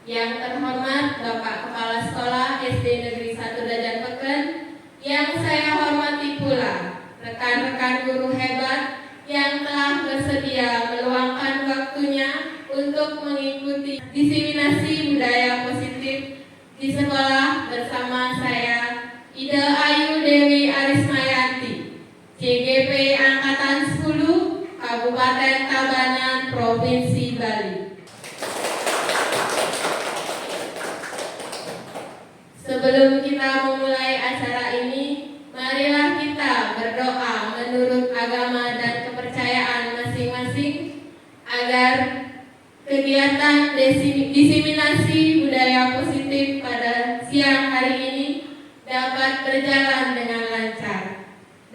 Yang terhormat Bapak Kepala Sekolah SD Negeri 1 Dajanpeken, yang saya hormati pula rekan-rekan guru hebat yang telah bersedia meluangkan waktunya untuk mengikuti diseminasi budaya positif di sekolah bersama saya, Ida Ayu Dewi Arismayanti, CGP Angkatan 10, Kabupaten Tabanan, Provinsi Bali. Sebelum kita memulai acara ini, marilah kita berdoa menurut agama dan kepercayaan masing-masing agar kegiatan diseminasi budaya positif pada siang hari ini dapat berjalan dengan lancar.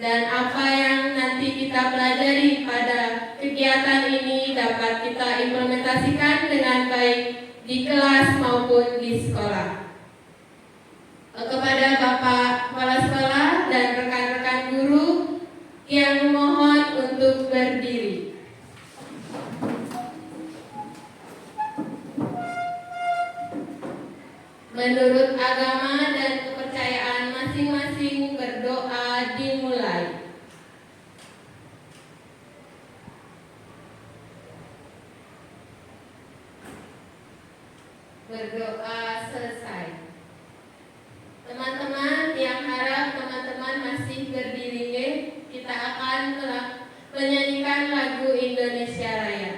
Dan apa yang nanti kita pelajari pada kegiatan ini dapat kita implementasikan dengan baik di kelas maupun di sekolah. Kepada Bapak Kepala Sekolah dan rekan-rekan guru yang mohon untuk berdiri. Menurut agama dan kepercayaan masing-masing, berdoa dimulai. Berdoa selesai. Teman-teman yang harap teman-teman masih berdiri, kita akan menyanyikan lagu Indonesia Raya.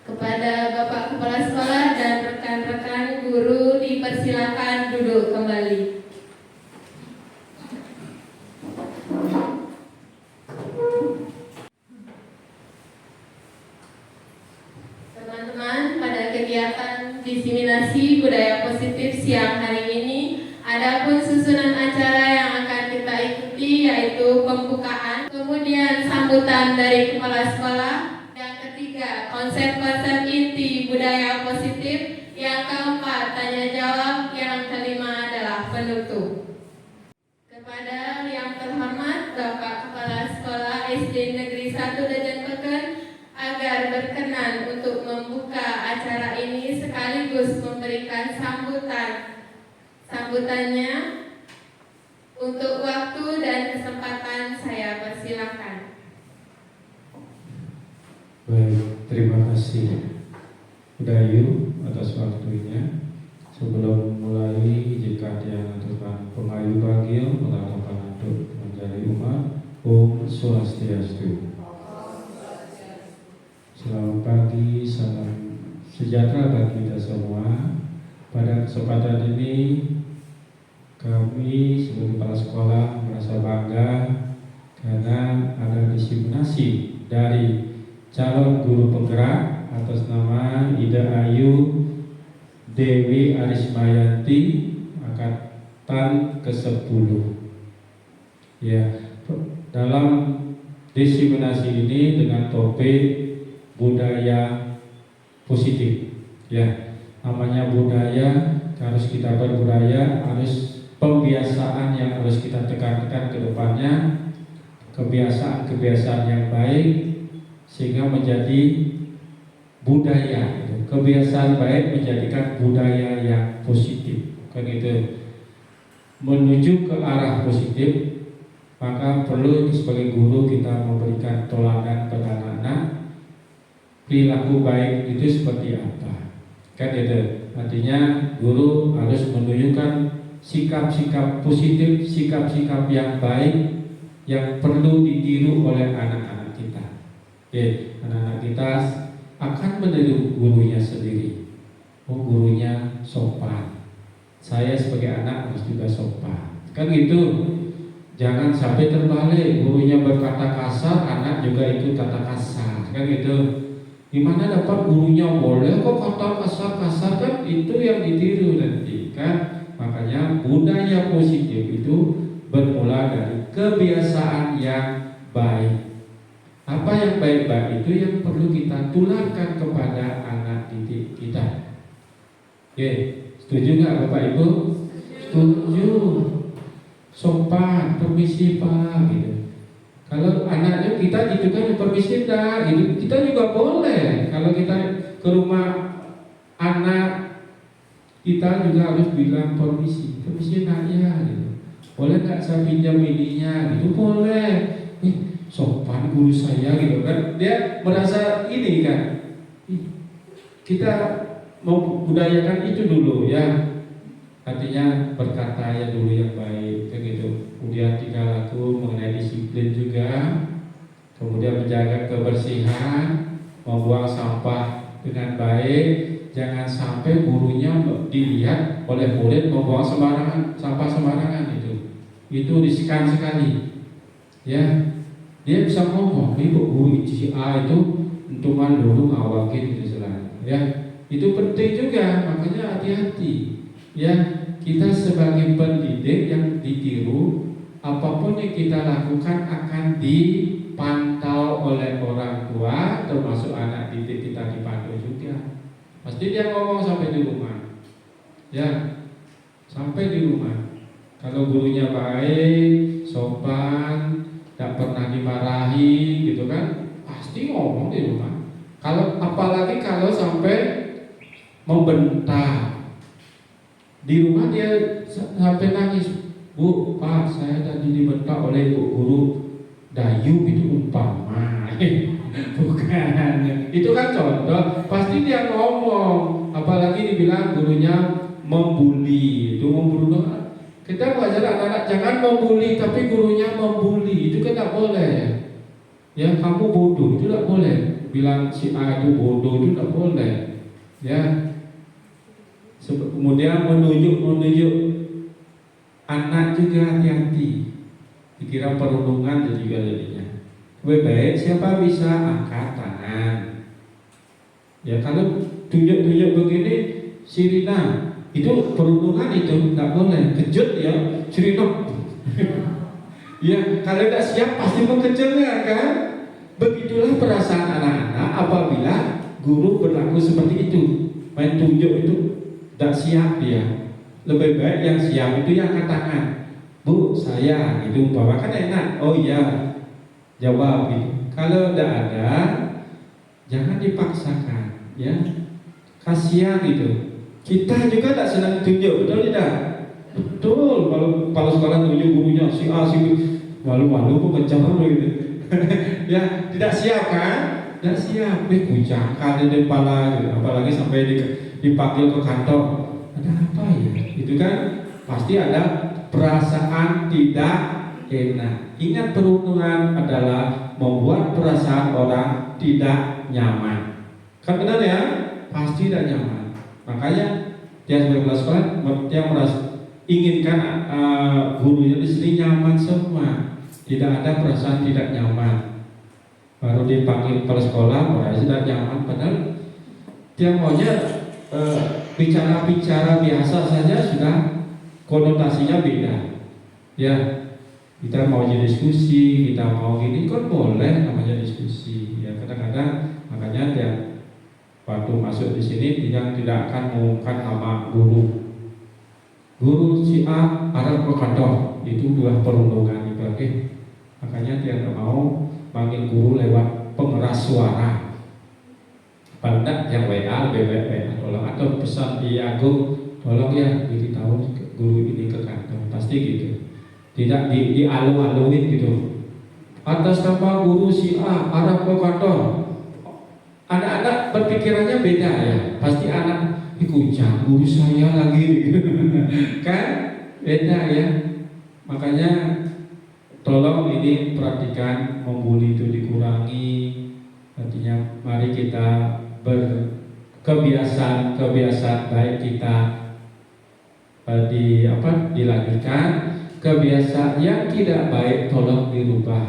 Kepada Bapak Kepala Sekolah dan rekan-rekan guru dipersilakan duduk kembali. Teman-teman, pada kegiatan diseminasi budaya positif siang hari ini, ada pun susunan acara yang akan kita ikuti, yaitu pembukaan, kemudian sambutan dari Kepala Sekolah, konsep-konsep inti budaya positif, yang keempat tanya jawab, yang kelima adalah penutup. Kepada yang terhormat Bapak Kepala Sekolah SD Negeri 1 Dajanpeken agar berkenan untuk membuka acara ini sekaligus memberikan sambutannya. Untuk waktu dan kesempatan saya persilakan. Baik, terima kasih Dayu atas waktunya. Sebelum mulai, jika yang menentukan pengayu bagil mengatakan untuk menjadi umat, Om Swastiastu. Selamat pagi, salam sejahtera bagi kita semua. Pada kesempatan ini kami sebagai kepala sekolah merasa bangga karena ada diseminasi dari calon guru penggerak atas nama Ida Ayu Dewi Arismayanti angkatan ke-10. Ya, dalam diseminasi ini dengan topik budaya positif. Ya, namanya budaya, harus kita berbudaya, harus pembiasaan yang harus kita tekankan ke depannya, kebiasaan-kebiasaan yang baik sehingga menjadi budaya. Kebiasaan baik menjadikan budaya yang positif. Kan itu menuju ke arah positif, maka perlu sebagai guru kita memberikan teladan pada anak-anak. Perilaku baik itu seperti apa? Kan itu. Artinya guru harus menunjukkan sikap-sikap positif, sikap-sikap yang baik yang perlu ditiru oleh anak-anak kita. Oke, anak-anak kita akan meniru gurunya sendiri. Oh, gurunya sopan, saya sebagai anak harus juga sopan. Kan gitu. Jangan sampai terbalik, gurunya berkata kasar, anak juga ikut kata kasar. Kan gitu. Gimana dapat gurunya boleh kok kata kasar-kasar, kan itu yang ditiru nanti kan. Makanya budaya positif itu bermula dari kebiasaan yang baik. Apa yang baik-baik itu yang perlu kita tularkan kepada anak didik kita. Oke, setuju nggak Bapak Ibu? Setuju. Sopan, permisi Pak, gitu. Kalau anaknya kita gitu kan permisi dah, gitu. Kita juga boleh. Kalau kita ke rumah anak kita juga harus bilang permisi nak ya, gitu. Boleh nggak saya pinjam ininya, gitu boleh. Sopan guru saya, gitu kan. Dia merasa ini kan. Kita mau budayakan itu dulu ya. Artinya berkata ya dulu yang baik, kan gitu. Kemudian tingkah laku mengenai disiplin juga. Kemudian menjaga kebersihan, membuang sampah dengan baik. Jangan sampai gurunya dilihat oleh murid membuang sembarangan, sampah sembarangan itu. Itu riskan sekali. Ya, dia bisa ngomong, ibu guru si A itu untungan dulu ngawakin gitu selain. Ya, itu penting juga, makanya hati-hati. Ya, kita sebagai pendidik yang ditiru, apapun yang kita lakukan akan dipantau oleh orang tua, termasuk anak didik kita dipantau juga. Pasti dia ngomong sampai di rumah. Ya, sampai di rumah. Kalau gurunya baik, sopan, tidak pernah dimarahi, gitu kan, pasti ngomong di rumah. Kalau apalagi kalau sampai membentak. Di rumah dia sampai nangis, Bu, Pak, saya tadi dibentak oleh Bu Guru Dayu, itu umpama. Bukan, itu kan contoh. Pasti dia ngomong, apalagi dibilang gurunya membuli, itu membuli. Kita belajar anak-anak jangan membuli, tapi gurunya membuli, itu kan tidak boleh. Ya, kamu bodoh, itu tidak boleh. Bilang si A itu bodoh, itu tidak boleh. Ya. Kemudian menunjuk anak juga hati-hati. Dikira perundungan juga jadinya. Lebih baik siapa bisa angkat tangan. Ya, kalau tunjuk-tunjuk begini, sirina itu perundungan, itu nggak boleh. Kejut ya, sirina. Ya, kalau tidak siap pasti mengkejutnya kan. Begitulah perasaan anak-anak apabila guru berlaku seperti itu. Main tunjuk itu tidak siap dia. Lebih baik yang siap itu yang angkat tangan. Bu, saya itu umpama kan enak. Oh iya, jawab gitu. Kalau tidak ada, jangan dipaksakan, ya. Kasihan gitu. Kita juga tidak senang tunjuk, betul tidak? Betul. Kalau sekolah tunjuk gurunya si A, si B, malu-malu kok kencang gitu. Ya, tidak siap kan? Tidak siap. Kucangkan di kepala, gitu. Apalagi sampai dipanggil ke kantor. Ada apa ya? Itu kan pasti ada perasaan tidak enak. Ingat, perundungan adalah membuat perasaan orang tidak nyaman. Kan benar ya? Pasti tidak nyaman. Makanya dia sebagai kepala sekolah yang inginkan gurunya di sini nyaman semua, tidak ada perasaan tidak nyaman. Baru dipanggil kepala sekolah, orang tidak nyaman, padahal dia maunya bicara-bicara biasa saja sudah konotasinya beda. Ya, kita mau diskusi, kita mau gini kan boleh namanya diskusi. Ya kadang-kadang makanya dia waktu masuk di sini tidak akan mengumumkan nama guru. Guru si A arah ke kantor, itu dua perundungan itu. Makanya dia nggak mau panggil guru lewat pengeras suara. Pada yang WA, BBM, tolong atau pesan di Agung, tolong ya beritahu guru ini ke kantor, pasti gitu. Tidak dialu-aluin gitu. Atas nama guru si A arah ke kantor. Anak-anak berpikirannya beda ya. Pasti anak ikut guru saya lagi, kan beda ya. Makanya tolong ini perhatikan, membuli itu dikurangi. Artinya mari kita berkebiasaan baik kita dilanjutkan. Kebiasaan yang tidak baik tolong dirubah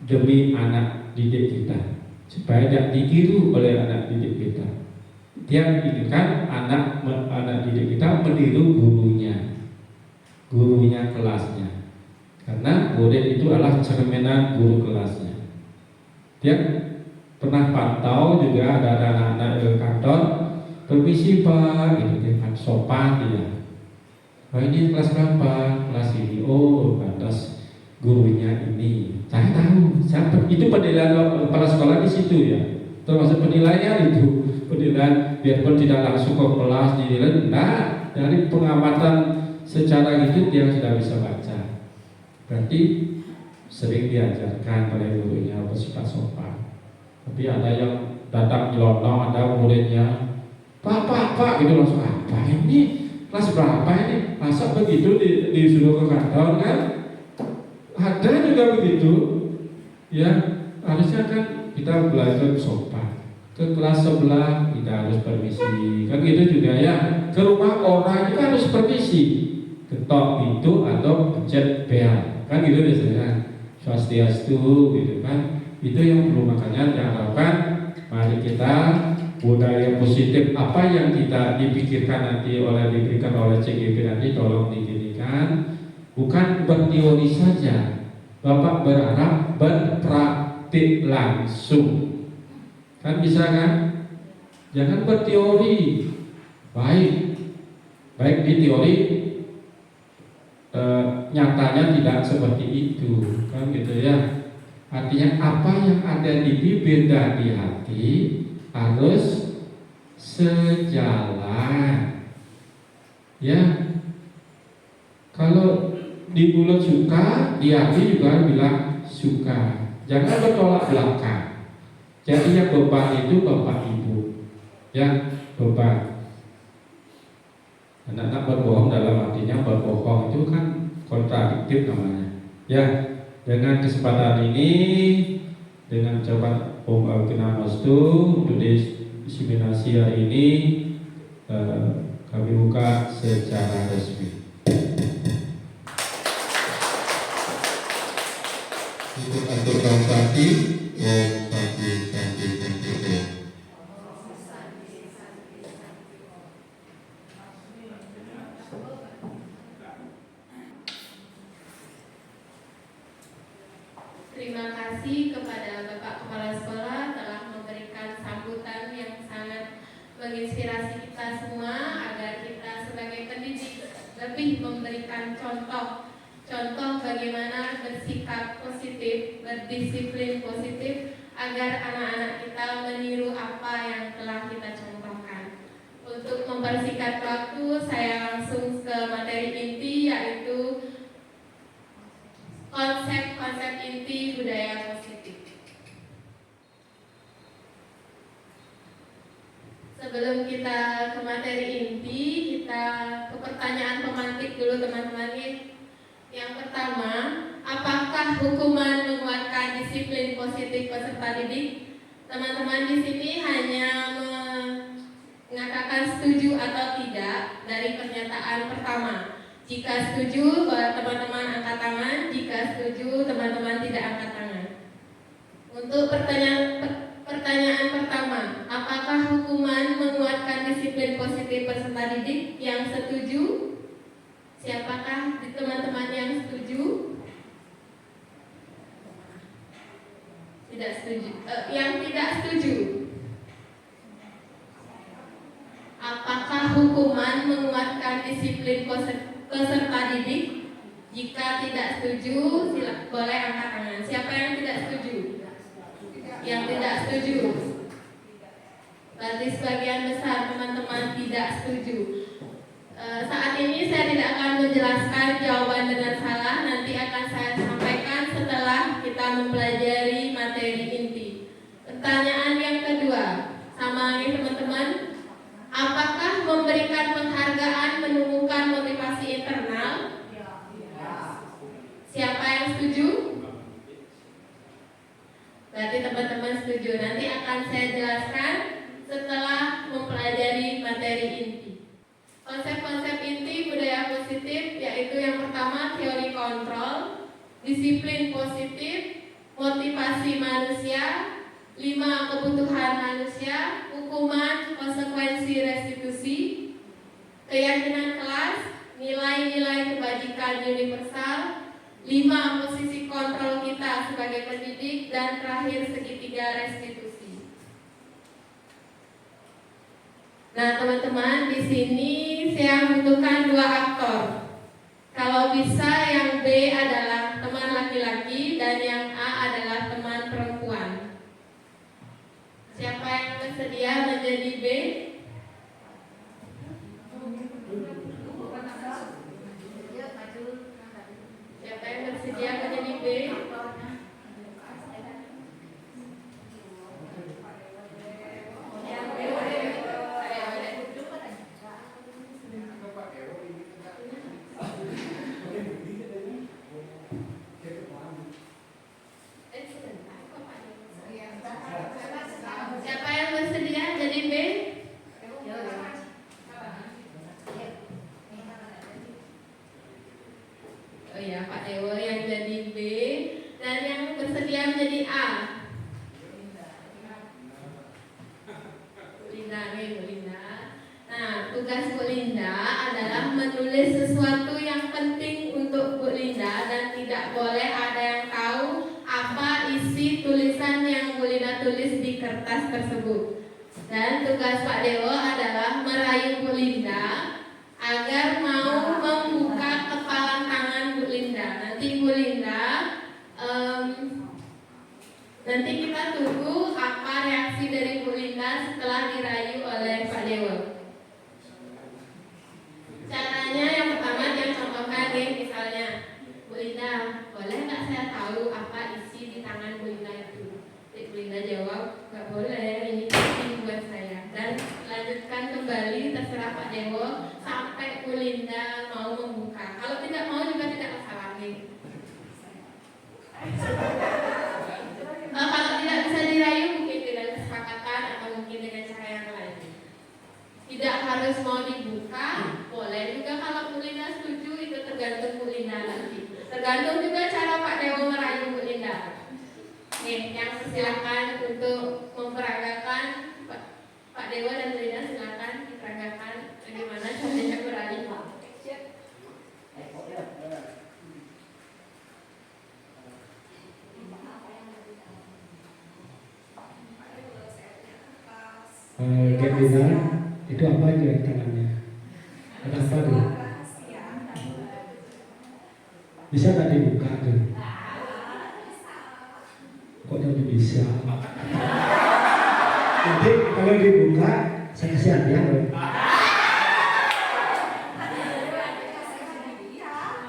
demi anak didik kita, supaya tidak ditiru oleh anak didik kita. Dia inginkan anak didik kita meniru gurunya kelasnya, karena murid itu adalah cerminan guru kelasnya. Dia pernah pantau juga ada anak-anak di kantor, permisi Pak, gitu kan sopan dia. Oh ini kelas berapa? Kelas ini. Oh batas gurunya ini. Saya tahu. Itu penilaian kepala sekolah di situ ya. Termasuk penilaiannya itu. Penilaian biarpun tidak langsung ke kelas dinilai, enggak. Dari pengamatan secara gitu dia sudah bisa baca. Berarti sering diajarkan oleh gurunya bersifat sopan. Tapi ada yang datang nyelonong, ada muridnya Pak gitu langsung, apa ini? Kelas berapa ini? Masa begitu disuruh ke kantor kan? Ada juga begitu. Ya, harusnya kan kita belajar sopan. Ke kelas sebelah kita harus permisi. Kan gitu juga ya. Ke rumah orang kita harus permisi. Ketok pintu atau pencet bel. Kan gitu biasanya. Swastiastu gitu kan. Itu yang perlu, makanya diharapkan mari kita budaya positif apa yang kita dipikirkan nanti diberikan oleh CGP nanti tolong dijadikan bukan berteori saja. Bapak berharap berpraktik langsung. Kan bisa kan? Jangan berteori. Baik di teori nyatanya tidak seperti itu. Kan gitu ya. Artinya apa yang ada di bibir dan di hati harus sejalan. Ya. Kalau di mulut suka, di hati juga bilang suka. Jangan bertolak belakang. Jadi yang beban itu bapak ibu. Ya, beban. Anak-anak berbohong dalam artinya berbohong itu kan kontradiktif namanya. Ya. Dengan kesempatan ini, dengan ucapan Om Alkinamostu untuk diseminasi hari ini kami buka secara resmi. Untuk atur transaksi, Om Santi. Terima kasih kepada Bapak Kepala Sekolah telah memberikan sambutan yang sangat menginspirasi kita semua agar kita sebagai pendidik lebih memberikan contoh bagaimana bersikap positif, berdisiplin positif agar anak-anak kita meniru apa yang telah kita contohkan. Untuk mempersingkat waktu, saya langsung ke materi inti yaitu konsep-konsep inti budaya positif. Sebelum kita ke materi inti, kita ke pertanyaan pemantik dulu teman-teman. Yang pertama, apakah hukuman menguatkan disiplin positif peserta didik? Teman-teman di sini hanya mengatakan setuju atau tidak dari pernyataan pertama. Jika setuju, teman-teman angkat tangan. Jika setuju, teman-teman tidak angkat tangan. Untuk pertanyaan pertama, apakah hukuman menguatkan disiplin positif peserta didik? Yang setuju? Siapakah di teman-teman yang setuju? Tidak setuju. Yang tidak setuju? Apakah hukuman menguatkan disiplin peserta didik? Jika tidak setuju, boleh angkat tangan. Siapa yang tidak setuju? Yang tidak setuju? Berarti sebagian besar teman-teman tidak setuju. Saat ini saya tidak akan menjelaskan jawaban dengan salah. Nanti akan saya sampaikan setelah kita mempelajari materi inti. Pertanyaan yang kedua, sama lagi teman-teman. Apakah memberikan penghargaan menumbuhkan motivasi internal? Siapa yang setuju? Berarti teman-teman setuju. Nanti akan saya jelaskan setelah mempelajari materi inti. Konsep-konsep inti budaya positif yaitu yang pertama teori kontrol, disiplin positif, motivasi manusia, 5 kebutuhan manusia, hukuman, konsekuensi restitusi, keyakinan kelas, nilai-nilai kebajikan universal, 5 posisi kontrol kita sebagai pendidik, dan terakhir segitiga restitusi. Nah teman-teman, di sini saya membutuhkan 2 aktor. Kalau bisa yang B adalah teman laki-laki dan yang A adalah teman perempuan. Siapa yang bersedia menjadi B? Siapa yang bersedia menjadi B? Siapa yang bersedia jadi B? Oh ya, Pak Dewo yang jadi B. Dan yang bersedia menjadi A? Bu Linda, Bu Linda. Nah, tugas Bu Linda adalah menulis sesuatu yang penting untuk Bu Linda dan tidak boleh ada yang tahu apa isi tulisan yang Bu Linda tulis di kertas tersebut. Dan tugas Pak Dewo adalah merayu Bu Linda agar mau membuka kepalan tangan Bu Linda. Nanti Bu Linda, nanti kita tunggu apa reaksi dari Bu Linda setelah dirayu oleh Pak Dewo. Caranya yang pertama dia contohkan nih, misalnya Bu Linda, boleh nggak saya tahu apa isi di tangan Bu Linda itu? Bu Linda jawab, nggak boleh, ini penting buat saya. Dan lanjutkan kembali, terserah Pak Dewo sampai Bu Linda mau membuka. Kalau tidak mau juga tidak masalah nih. Kalau tidak bisa dirayu mungkin dengan kesepakatan atau mungkin dengan cara yang lain. Tidak harus mau dibuka, boleh juga kalau Bu Linda setuju, itu tergantung Bu Linda nanti. Tergantung juga cara Pak Dewo merayu Bu Linda. Nih, yang silakan untuk memperagakan Pak Dewo dan Bu Linda, silakan diperagakan bagaimana caranya merayu. Gembira, itu apa aja di tangannya? Ada apa tuh? Bisa nggak dibuka tuh? Kok jadi bisa? Nanti kalau dibuka, saya kasih hadiah loh.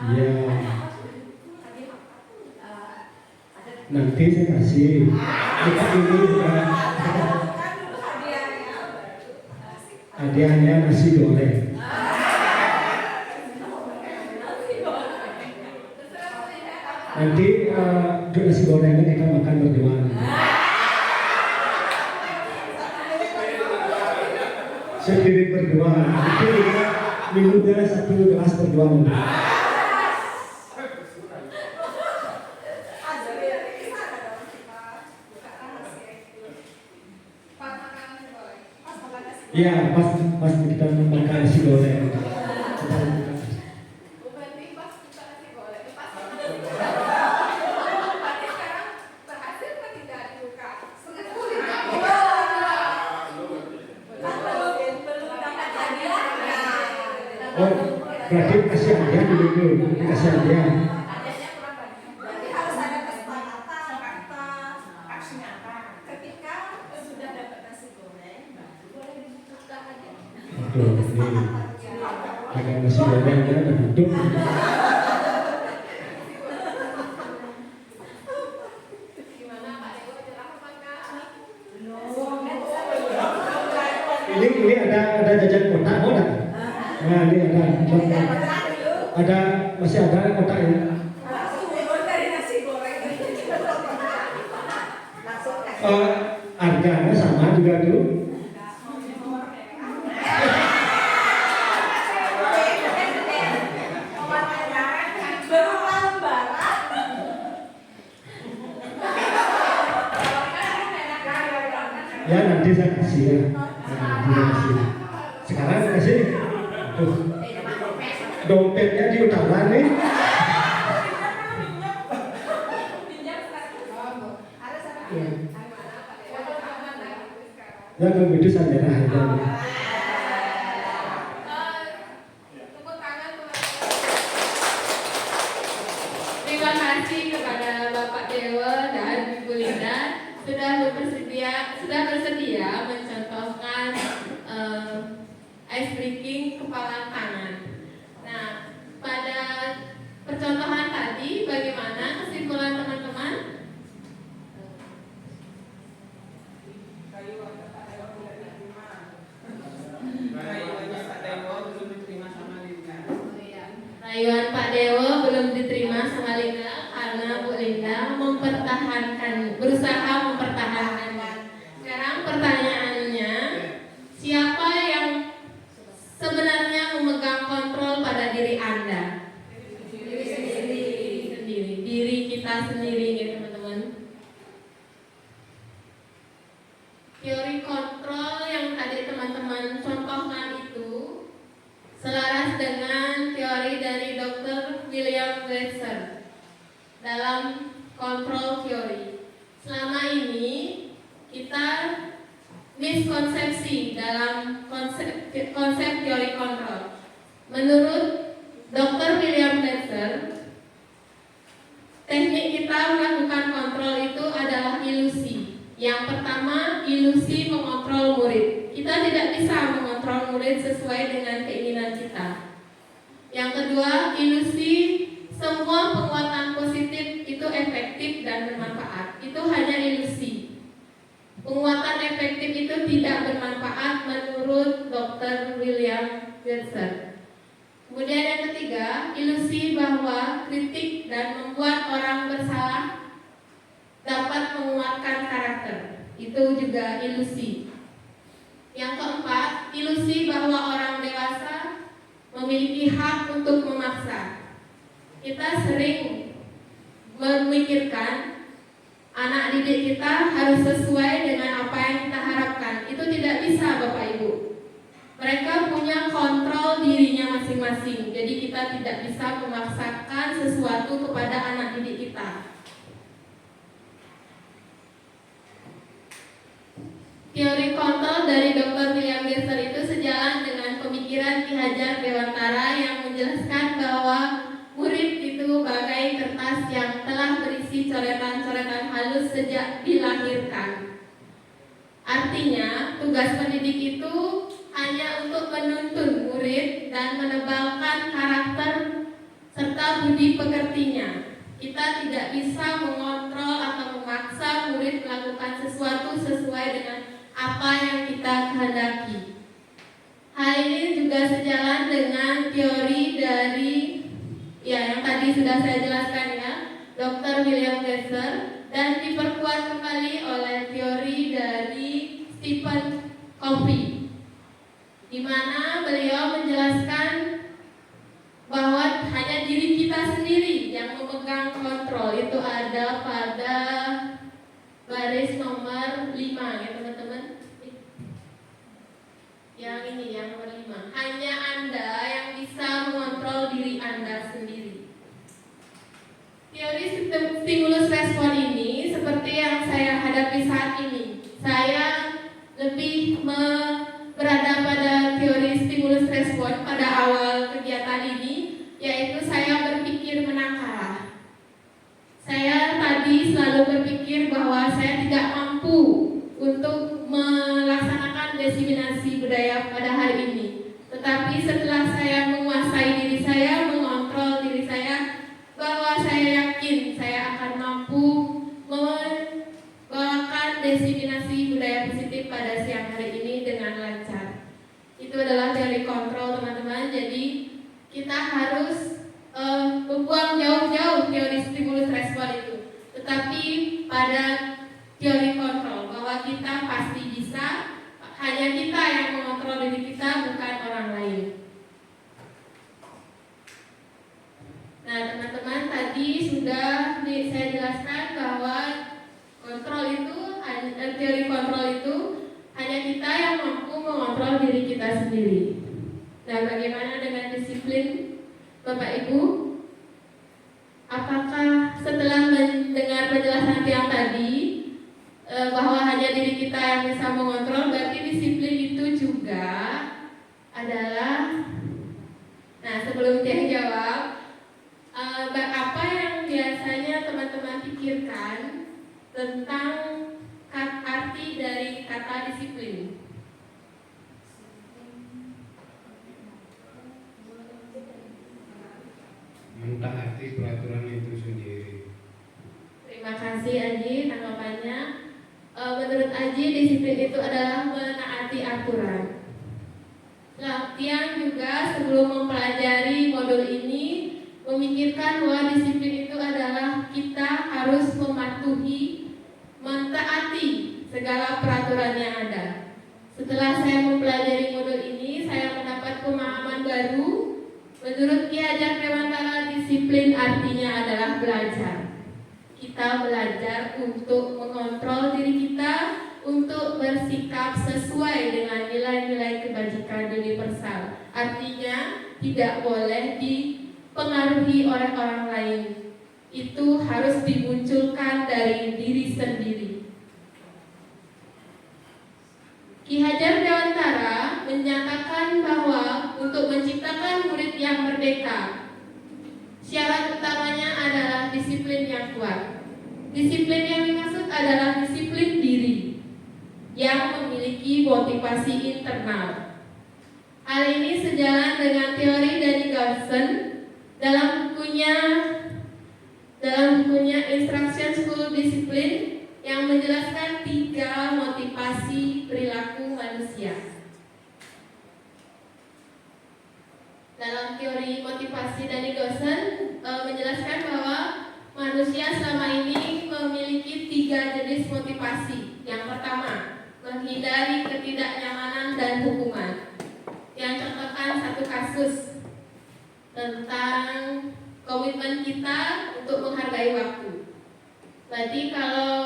Iya. Nanti saya kasih. Buka dulu bukan. Hadiahnya nasi goreng. Nanti untuk nasi gorengnya kita makan berdua. Sendiri berdua. minumnya 1 gelas per 2 menit. Iya, pas kita makan nasi goreng. Kita buka. Oh, berarti kasih hadiah dulu, kasih hadiah. Aduh, ini agak nasi gorengnya ada duduk. Ini ada jajan kotak mau enggak? Nah, ini ada masih ada kotak ya. Harganya sama juga tuh. Ya nanti saya kasih ya. Nanti saya kasih. Sekarang kasih. Tuh. Dompetnya di utara nih. Ya kalau gitu saja lah. Terima kasih kepada Bapak Dewa dan Ibu Linda sudah bersedia mencontohkan ice breaking kepala tangan. Nah, pada percontohan tadi bagaimana kesimpulan teman-teman? Rayuan Pak Dewo belum diterima sama Linda karena Bu Linda berusaha mempertahankan. Sekarang pertanyaannya, siapa yang sebenarnya memegang kontrol pada diri Anda? Diri kita sendiri ya teman-teman. Teori kontrol yang tadi teman-teman contohkan itu selaras dengan teori dari Dr. William Glasser dalam kontrol teori. Selama ini kita miskonsepsi dalam konsep teori kontrol. Menurut Dr. William Glasser, teknik kita melakukan kontrol itu adalah ilusi. Yang pertama, ilusi mengontrol murid. Kita tidak bisa mengontrol murid sesuai dengan keinginan kita. Yang kedua, ilusi semua penguatan positif itu efektif dan bermanfaat. Itu hanya ilusi. Penguatan efektif itu tidak bermanfaat menurut Dr. William Glasser. Kemudian yang ketiga, ilusi bahwa kritik dan membuat orang bersalah dapat menguatkan karakter. Itu juga ilusi. Yang keempat, ilusi bahwa orang dewasa memiliki hak untuk memaksa. Kita sering memikirkan anak didik kita harus sesuai dengan apa yang kita harapkan. Itu tidak bisa, Bapak Ibu. Mereka punya kontrol dirinya masing-masing. Jadi kita tidak bisa memaksakan sesuatu kepada anak didik kita. Teori kontrol dari Dr. William Glasser itu sejalan dengan pemikiran Ki Hajar Dewantara yang menjelaskan bahwa murid itu bagai kertas yang telah berisi coretan-coretan halus sejak dilahirkan. Artinya, tugas pendidik itu hanya untuk menuntun murid dan menebalkan karakter serta budi pekertinya. Kita tidak bisa mengontrol atau memaksa murid melakukan sesuatu sesuai dengan apa yang kita kehendaki. Hal ini juga sejalan dengan teori dari yang tadi sudah saya jelaskan ya, Dr. William Glasser, dan diperkuat kembali oleh teori dari Stephen Covey, di mana beliau menjelaskan memegang kontrol itu ada pada baris nomor 5 ya teman-teman. Yang ini yang nomor 5. Hanya Anda yang bisa mengontrol diri Anda sendiri. Teori stimulus respon ini seperti yang saya hadapi saat ini. Saya lebih berada pada teori stimulus respon pada awal kegiatan ini, yaitu saya berpikir menang kalah. Saya tadi selalu berpikir bahwa saya tidak mampu untuk melaksanakan diseminasi budaya pada hari ini. Tetapi setelah saya menguasai diri saya, mengontrol diri saya, bahwa saya yakin saya akan mampu membawakan diseminasi budaya positif pada siang hari ini dengan lancar. Itu adalah teori kontrol teman-teman. Jadi kita harus membuang jauh-jauh teori stimulus respon itu, tetapi pada teori kontrol bahwa kita pasti bisa, hanya kita yang mengontrol diri kita, bukan orang lain. Nah teman-teman, tadi sudah saya jelaskan bahwa kontrol itu, teori kontrol itu hanya kita yang mampu mengontrol diri kita sendiri. Nah bagaimana dengan disiplin Bapak Ibu? Apakah setelah mendengar penjelasan yang tadi bahwa hanya diri kita yang bisa mengontrol, berarti disiplin itu juga adalah, nah sebelum dia jawab, apa yang biasanya teman-teman pikirkan tentang arti dari kata disiplin? Mentaati peraturan itu sendiri. Terima kasih Aji tanggapannya. Menurut Aji, disiplin itu adalah menaati aturan. Latihan juga sebelum mempelajari modul ini memikirkan bahwa disiplin itu adalah kita harus mematuhi, mentaati segala peraturan yang ada. Setelah saya mempelajari modul ini, saya mendapat pemahaman baru. Menurut Ki Hajar Dewantara, disiplin artinya adalah belajar. Kita belajar untuk mengontrol diri kita, untuk bersikap sesuai dengan nilai-nilai kebajikan universal. Artinya tidak boleh dipengaruhi oleh orang lain. Itu harus dimunculkan dari diri sendiri. Ki Hajar Dewantara menyatakan bahwa untuk menciptakan murid yang merdeka, syarat utamanya adalah disiplin yang kuat. Disiplin yang dimaksud adalah disiplin diri yang memiliki motivasi internal. Hal ini sejalan dengan teori dari Gaussen dalam bukunya Instruction School Discipline yang menjelaskan 3 motivasi perilaku manusia. Dalam teori motivasi dari Gaussen menjelaskan bahwa manusia selama ini memiliki 3 jenis motivasi. Yang pertama, menghindari ketidaknyamanan dan hukuman. Yang contohkan satu kasus tentang komitmen kita untuk menghargai waktu. Berarti kalau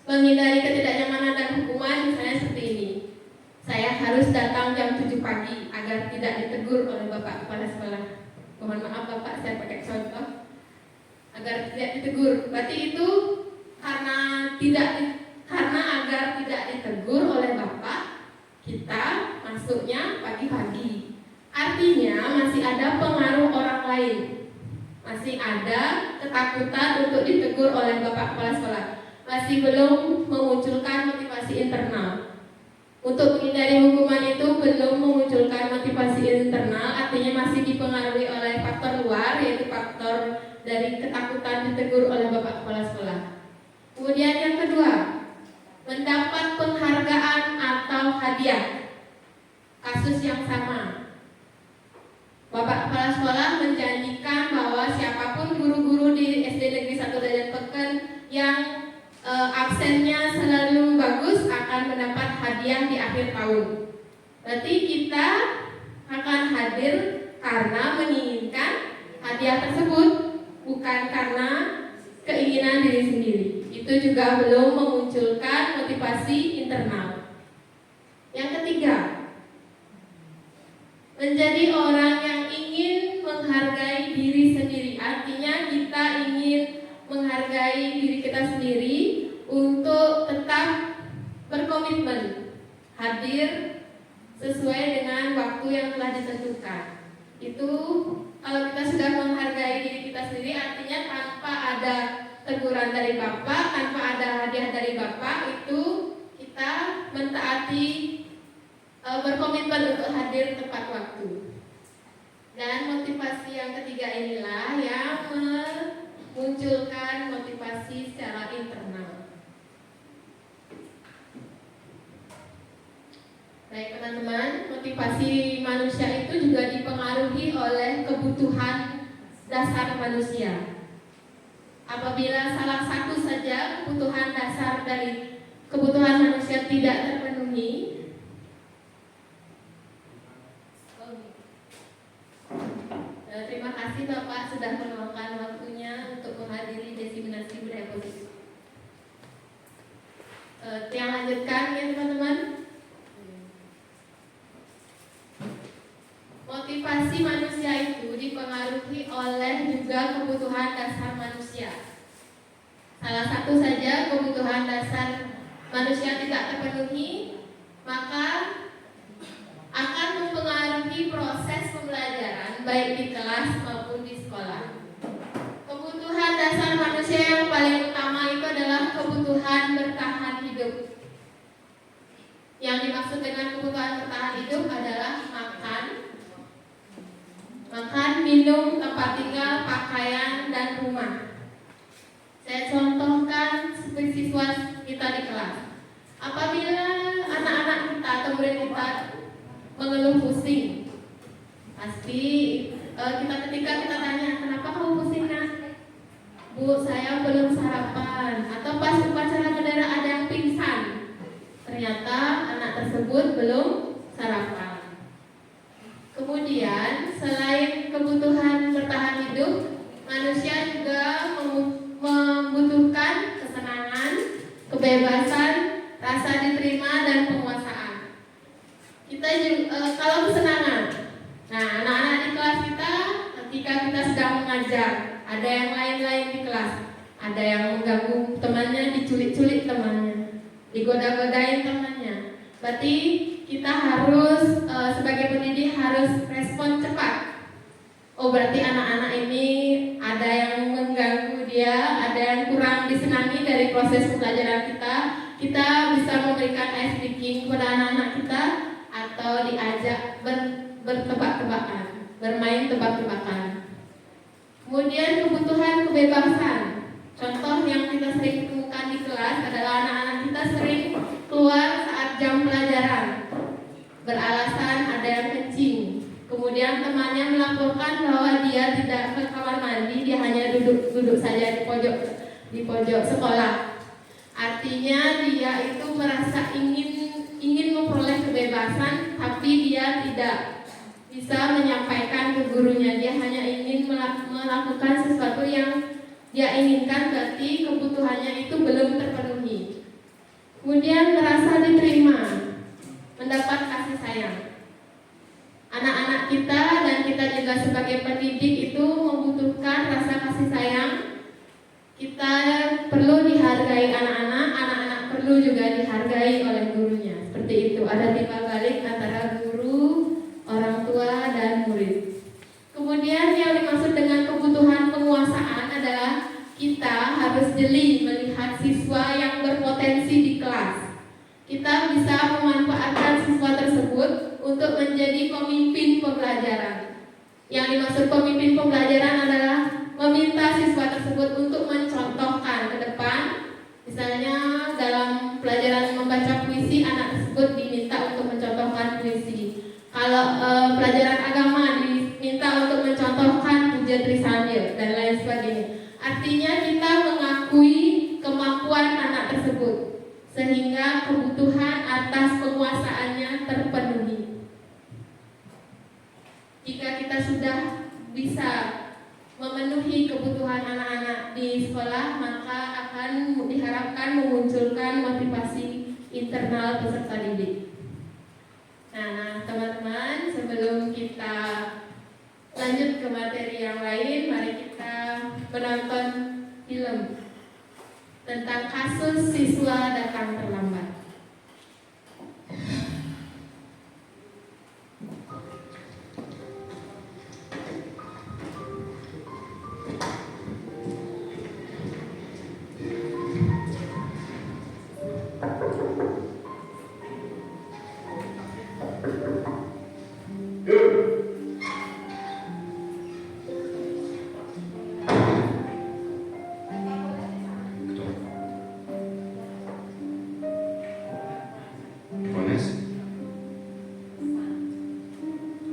menghindari ketidaknyamanan dan hukuman, misalnya seperti ini. Saya harus datang jam 7 pagi agar tidak ditegur oleh Bapak Kepala Sekolah. Mohon maaf Bapak, saya pakai contoh. Agar tidak ditegur. Berarti itu karena agar tidak ditegur oleh Bapak, kita masuknya pagi-pagi. Artinya masih ada pengaruh orang lain. Masih ada ketakutan untuk ditegur oleh Bapak Kepala Sekolah. Masih belum memunculkan motivasi internal. Untuk menghindari hukuman itu belum memunculkan motivasi internal, artinya masih dipengaruhi oleh faktor luar, yaitu faktor dari ketakutan ditegur oleh Bapak Kepala Sekolah. Kemudian yang kedua, mendapat penghargaan atau hadiah. Kasus yang sama. Bapak Kepala Sekolah menjanjikan bahwa siapapun guru-guru di SD Negeri 1 Dayan Peken yang absennya selalu bagus akan mendapat hadiah di akhir tahun. Berarti kita akan hadir karena menginginkan hadiah tersebut. bukan karena keinginan diri sendiri. Itu juga belum memunculkan motivasi internal. Yang ketiga, menjadi orang yang ingin menghargai diri sendiri. Artinya kita ingin menghargai diri kita sendiri untuk tetap berkomitmen hadir sesuai dengan waktu yang telah ditentukan. Itu kalau kita sudah menghargai diri kita sendiri, artinya tanpa ada teguran dari Bapak, tanpa ada hadiah dari Bapak, itu kita mentaati, berkomitmen untuk hadir tepat waktu. Dan motivasi yang ketiga inilah yang memunculkan motivasi secara internal. Baik teman-teman, motivasi manusia itu juga dipengaruhi oleh kebutuhan dasar manusia. Apabila salah satu saja kebutuhan dasar dari kebutuhan manusia tidak terpenuhi, terima kasih Bapak sudah meluangkan waktunya untuk menghadiri diseminasi budaya positif. Yang lanjutkan ya teman-teman. Motivasi manusia itu dipengaruhi oleh juga kebutuhan dasar manusia. Salah satu saja kebutuhan dasar manusia tidak terpenuhi, maka akan mempengaruhi proses pembelajaran baik di kelas maupun di sekolah. Kebutuhan dasar manusia yang paling utama itu adalah kebutuhan bertahan hidup. Yang dimaksud dengan kebutuhan bertahan hidup adalah makan, minum, tempat tinggal, pakaian, dan rumah. Saya contohkan seperti siswa kita di kelas. Apabila anak-anak kita atau murid kita mengeluh pusing, pasti ketika kita tanya, kenapa kamu pusing nak? Bu, saya belum sarapan. Atau pas upacara bendera ada yang pingsan, ternyata anak tersebut belum sarapan. Kemudian selain kebutuhan bertahan hidup, manusia juga membutuhkan kesenangan, kebebasan, rasa diterima, dan penguasaan. Kita juga, kalau kesenangan, nah anak-anak di kelas kita ketika kita sedang mengajar, ada yang lain-lain di kelas, ada yang mengganggu temannya, diculik-culik temannya, digoda-godain temannya. Berarti kita harus sebagai pendidik harus respon cepat. Oh, berarti anak-anak ini ada yang mengganggu dia, ada yang kurang disenangi dari proses pembelajaran kita. Kita bisa memberikan ice breaking kepada anak-anak kita atau diajak bertebak-tebakan, bermain tebak-tebakan. Kemudian kebutuhan kebebasan. Contoh yang kita sering temukan di kelas adalah anak-anak kita sering keluar saat jam pelajaran, beralasan ada yang kencing. Kemudian temannya melaporkan bahwa dia tidak ke kamar mandi, dia hanya duduk saja di pojok sekolah. Artinya dia itu merasa ingin memperoleh kebebasan, tapi dia tidak bisa menyampaikan ke gurunya. Dia hanya ingin melakukan sesuatu yang dia inginkan, berarti kebutuhannya itu belum terpenuhi. Kemudian merasa diterima, mendapat kasih sayang. Anak-anak kita dan kita juga sebagai pendidik itu membutuhkan rasa kasih sayang. Kita perlu dihargai anak-anak, anak-anak perlu juga dihargai oleh gurunya. Seperti itu, ada timbal balik antara guru, orang tua, dan murid. Kemudian yang dimaksud dengan kebutuhan penguasaan adalah kita harus jeli melihat siswa yang berpotensi di kelas. Kita bisa memanfaatkan siswa tersebut untuk menjadi pemimpin pembelajaran. Yang dimaksud pemimpin pembelajaran adalah meminta siswa tersebut untuk mencontohkan ke depan. Misalnya dalam pelajaran membaca puisi, anak tersebut diminta untuk mencontohkan puisi. Kalau pelajaran agama diminta untuk mencontohkan puja Trisandil dan lain sebagainya. Artinya kita mengakui kemampuan anak tersebut sehingga kebutuhan atas penguasaannya terpenuhi. Jika kita sudah bisa memenuhi kebutuhan diharapkan memunculkan motivasi internal peserta didik. Nah, teman-teman, sebelum kita lanjut ke materi yang lain, mari kita menonton film tentang kasus siswa datang terlambat. Vanessa?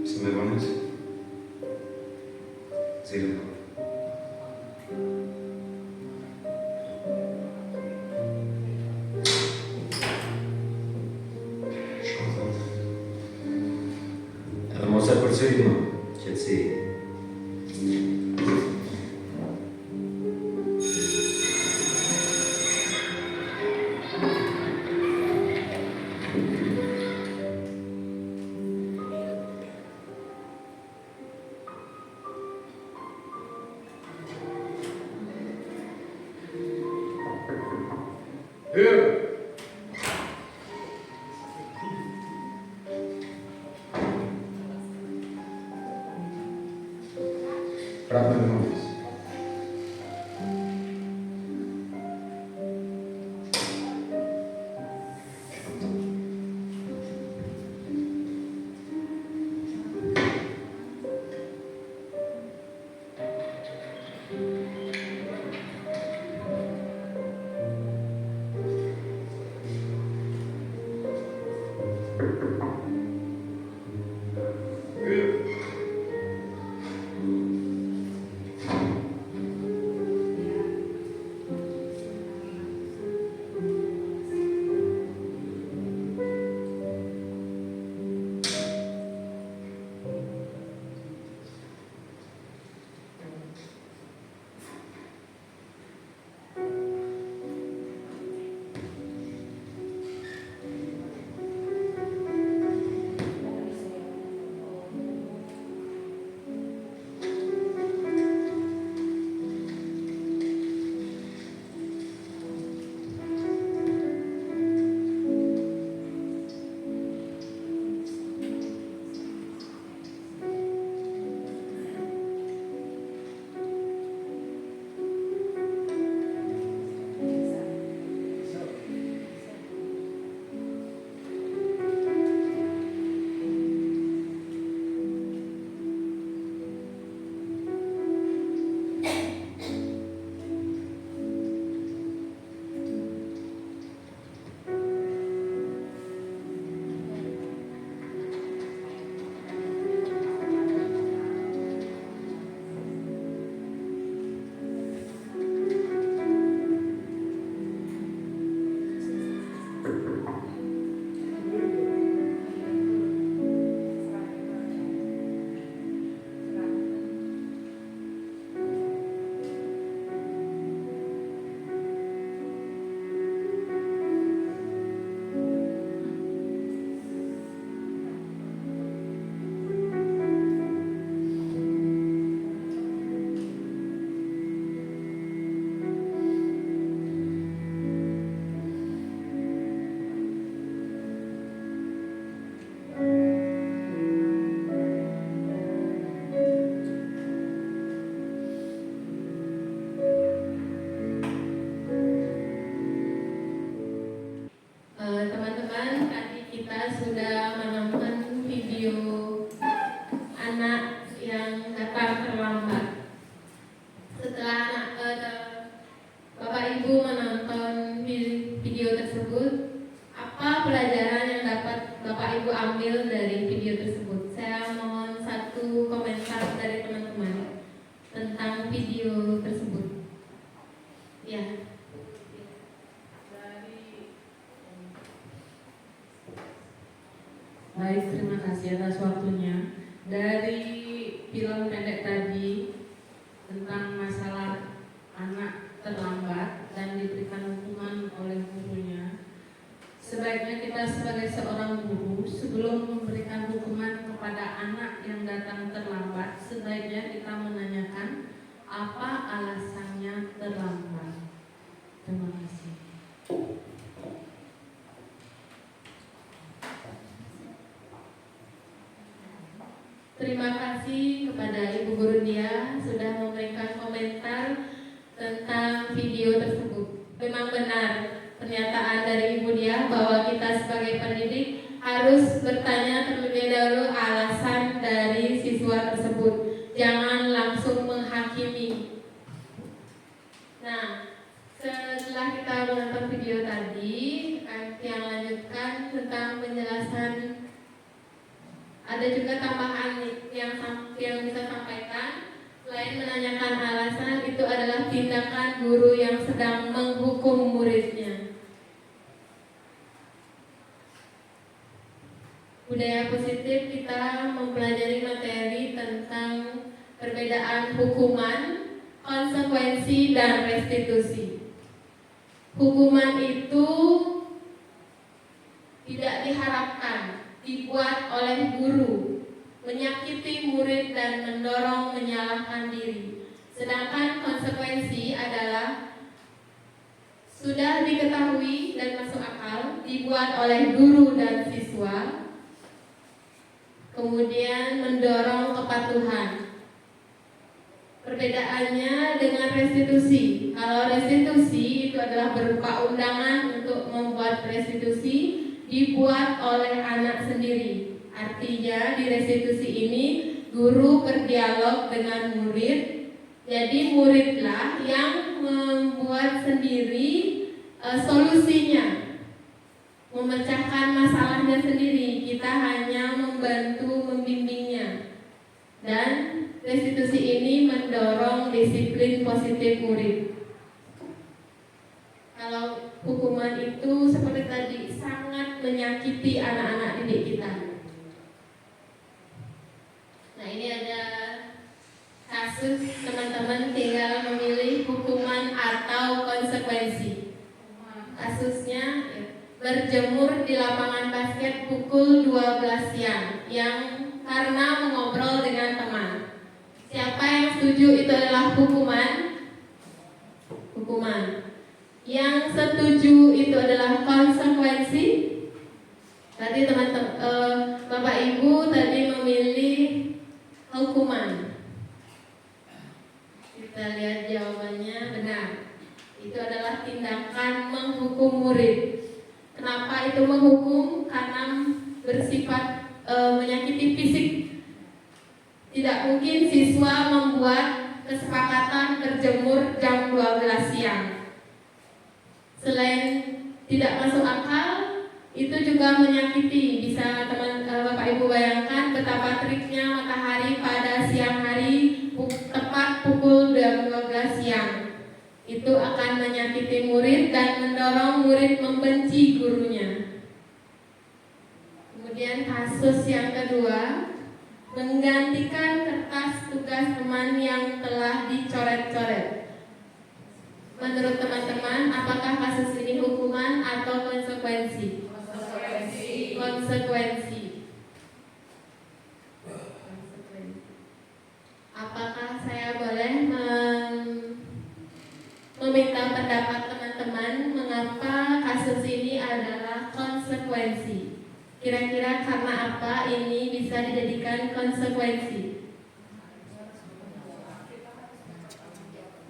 Se me Vanessa? Zero. Moça apareceu, irmão. Já te sei. Berapa irmão? Teman-teman, tadi kita sudah menonton video anak yang datang terlambat. Setelah Bapak Ibu menonton video tersebut, apa pelajaran yang dapat Bapak Ibu ambil dari video tersebut? Saya mohon satu komentar dari teman-teman tentang video tersebut. Ya. Baik, terima kasih atas waktunya. Dari film pendek tadi tentang masalah anak terlambat dan diberikan sebagai seorang guru, sebelum memberikan hukuman kepada anak yang datang terlambat, sebaiknya kita menanyakan apa alasannya terlambat. Terima kasih. Terima kasih kepada Ibu Guru Dia sudah memberikan komentar tentang video tersebut. Memang benar pernyataan dari Ibu Dia bahwa kita sebagai pendidik harus bertanya terlebih dahulu alasan dari siswa tersebut. Jangan langsung menghakimi. Nah, setelah kita menonton video tadi, yang lanjutkan tentang penjelasan. Ada juga tambahan yang bisa sampaikan. Selain menanyakan alasan, itu adalah tindakan guru yang sedang menghukum muridnya. Budaya positif, kita mempelajari materi tentang perbedaan hukuman, konsekuensi, dan restitusi. Hukuman itu tidak diharapkan dibuat oleh guru, menyakiti murid dan mendorong menyalahkan diri. Sedangkan konsekuensi adalah sudah diketahui dan masuk akal, dibuat oleh guru dan siswa, kemudian mendorong kepatuhan. Perbedaannya dengan restitusi. Kalau restitusi itu adalah berupa undangan untuk membuat restitusi, dibuat oleh anak sendiri. Artinya di restitusi ini guru berdialog dengan murid. Jadi muridlah yang membuat sendiri solusinya, memecahkan masalahnya sendiri. Kita hanya membantu membimbingnya. Dan restitusi ini mendorong disiplin positif murid. Kalau hukuman itu seperti tadi sangat menyakiti anak-anak didik kita. Nah, ini ada kasus teman-teman tinggal memilih hukuman atau konsekuensi. Kasusnya berjemur di lapangan basket pukul 12 siang yang karena mengobrol dengan teman. Siapa yang setuju itu adalah hukuman? Hukuman. Yang setuju itu adalah konsekuensi. Tadi teman-teman, Bapak Ibu tadi memilih hukuman. Kita lihat jawabannya benar. Itu adalah tindakan menghukum murid. Kenapa itu menghukum? Karena bersifat menyakiti fisik. Tidak mungkin siswa membuat kesepakatan berjemur jam 12 siang. Selain tidak masuk akal, itu juga menyakiti. Bisa Bapak Ibu bayangkan betapa teriknya matahari pada siang hari tepat pukul 12 siang. Itu akan menyakiti murid dan mendorong murid membenci gurunya. Kemudian kasus yang kedua, menggantikan kertas tugas teman yang telah dicoret-coret. Menurut teman-teman, apakah kasus ini hukuman atau konsekuensi? Konsekuensi. Konsekuensi. Apakah saya boleh meminta pendapat teman-teman mengapa kasus ini adalah konsekuensi? Kira-kira karena apa ini bisa dijadikan konsekuensi?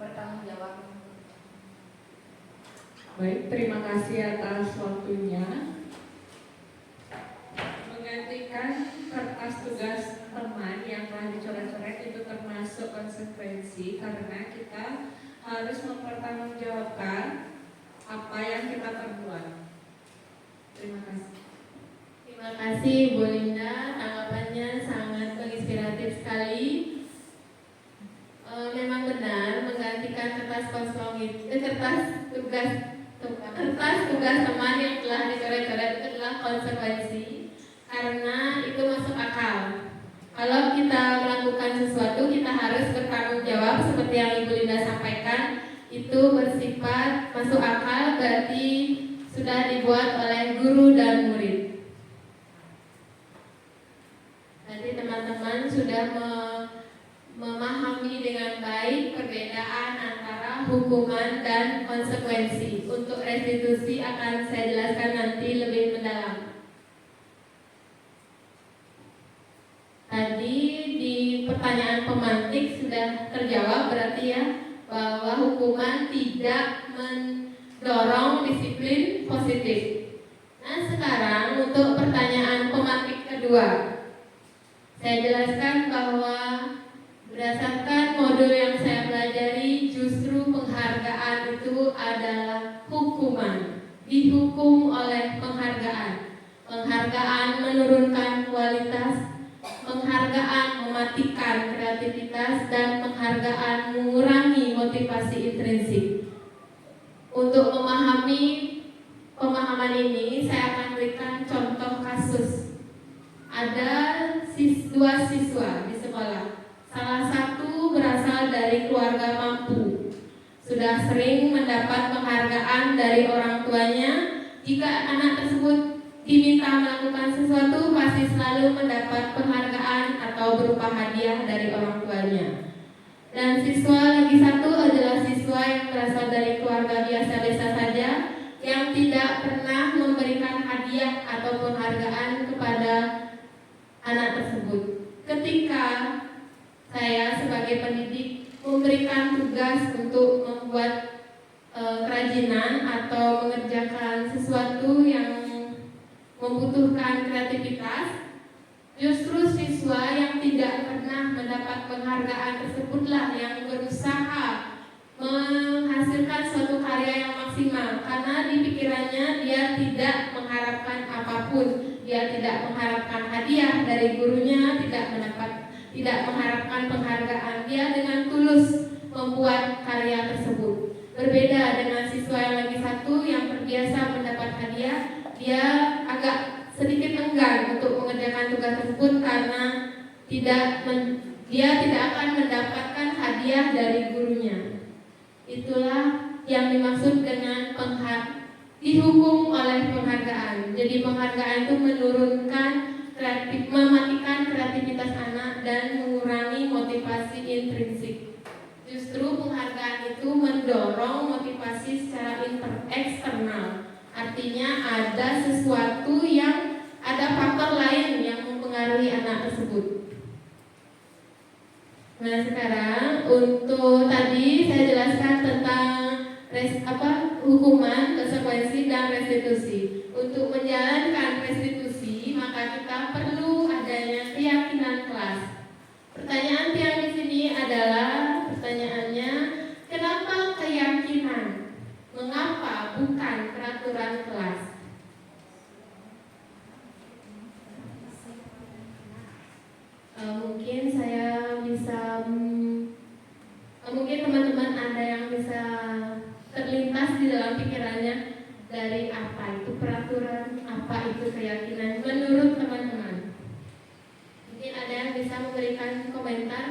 Bertanggung jawab. Baik, terima kasih atas waktunya. Menggantikan kertas tugas teman yang telah dicoret-coret itu termasuk konsekuensi karena kita harus mempertanggungjawabkan apa yang kita perbuat. Terima kasih. Terima kasih Bu Linda, tanggapannya sangat menginspiratif sekali. Memang benar menggantikan kertas kosong itu kertas tugas teman yang telah dicoret-coret itu adalah konsekuensi karena itu masuk akal. Kalau kita melakukan sesuatu kita harus bertanggung jawab seperti yang Ibu Linda sampaikan, itu bersifat masuk akal berarti sudah dibuat oleh guru dan murid. hukuman dan konsekuensi. Untuk restitusi akan saya jelaskan nanti lebih mendalam. Tadi di pertanyaan pemantik sudah terjawab berarti ya, bahwa hukuman tidak mendorong disiplin positif. Nah sekarang untuk pertanyaan pemantik kedua, saya jelaskan bahwa berdasarkan modul yang saya pelajari, justru penghargaan itu adalah hukuman, dihukum oleh penghargaan. Penghargaan menurunkan kualitas, penghargaan mematikan kreativitas, dan penghargaan mengurangi motivasi intrinsik. Untuk memahami pemahaman ini, saya akan berikan contoh kasus. Ada dua siswa di sekolah. Salah satu berasal dari keluarga mampu. Sudah sering mendapat penghargaan dari orang tuanya. Jika anak tersebut diminta melakukan sesuatu, pasti selalu mendapat penghargaan atau berupa hadiah dari orang tuanya. Dan siswa lagi satu adalah siswa yang berasal dari keluarga biasa-biasa saja, yang tidak pernah memberikan hadiah atau penghargaan kepada anak tersebut. Ketika saya sebagai pendidik memberikan tugas untuk membuat kerajinan atau mengerjakan sesuatu yang membutuhkan kreativitas, justru siswa yang tidak pernah mendapat penghargaan tersebutlah yang berusaha menghasilkan suatu karya yang maksimal, karena di pikirannya dia tidak mengharapkan apapun, dia tidak mengharapkan hadiah dari gurunya, tidak mengharapkan penghargaan. Dia dengan tulus membuat karya tersebut. Berbeda dengan siswa yang lagi satu yang terbiasa mendapat hadiah, dia agak sedikit enggan untuk mengerjakan tugas tersebut karena dia tidak akan mendapatkan hadiah dari gurunya. Itulah yang dimaksud dengan dihukum oleh penghargaan. Jadi penghargaan itu mematikan kreativitas anak dan mengurangi motivasi intrinsik. Justru penghargaan itu mendorong motivasi secara eksternal. Artinya ada sesuatu yang ada faktor lain yang mempengaruhi anak tersebut. Nah sekarang untuk tadi saya jelaskan tentang hukuman, konsekuensi, dan restitusi. Untuk menjalankan restitusi maka kita perlu adanya keyakinan kelas. Pertanyaan yang di sini adalah pertanyaannya, kenapa keyakinan? Mengapa bukan peraturan kelas? Mungkin saya bisa, mungkin teman-teman ada yang bisa terlintas di dalam pikirannya dari apa itu peraturan, apa itu keyakinan menurut teman-teman. Mungkin ada yang bisa memberikan komentar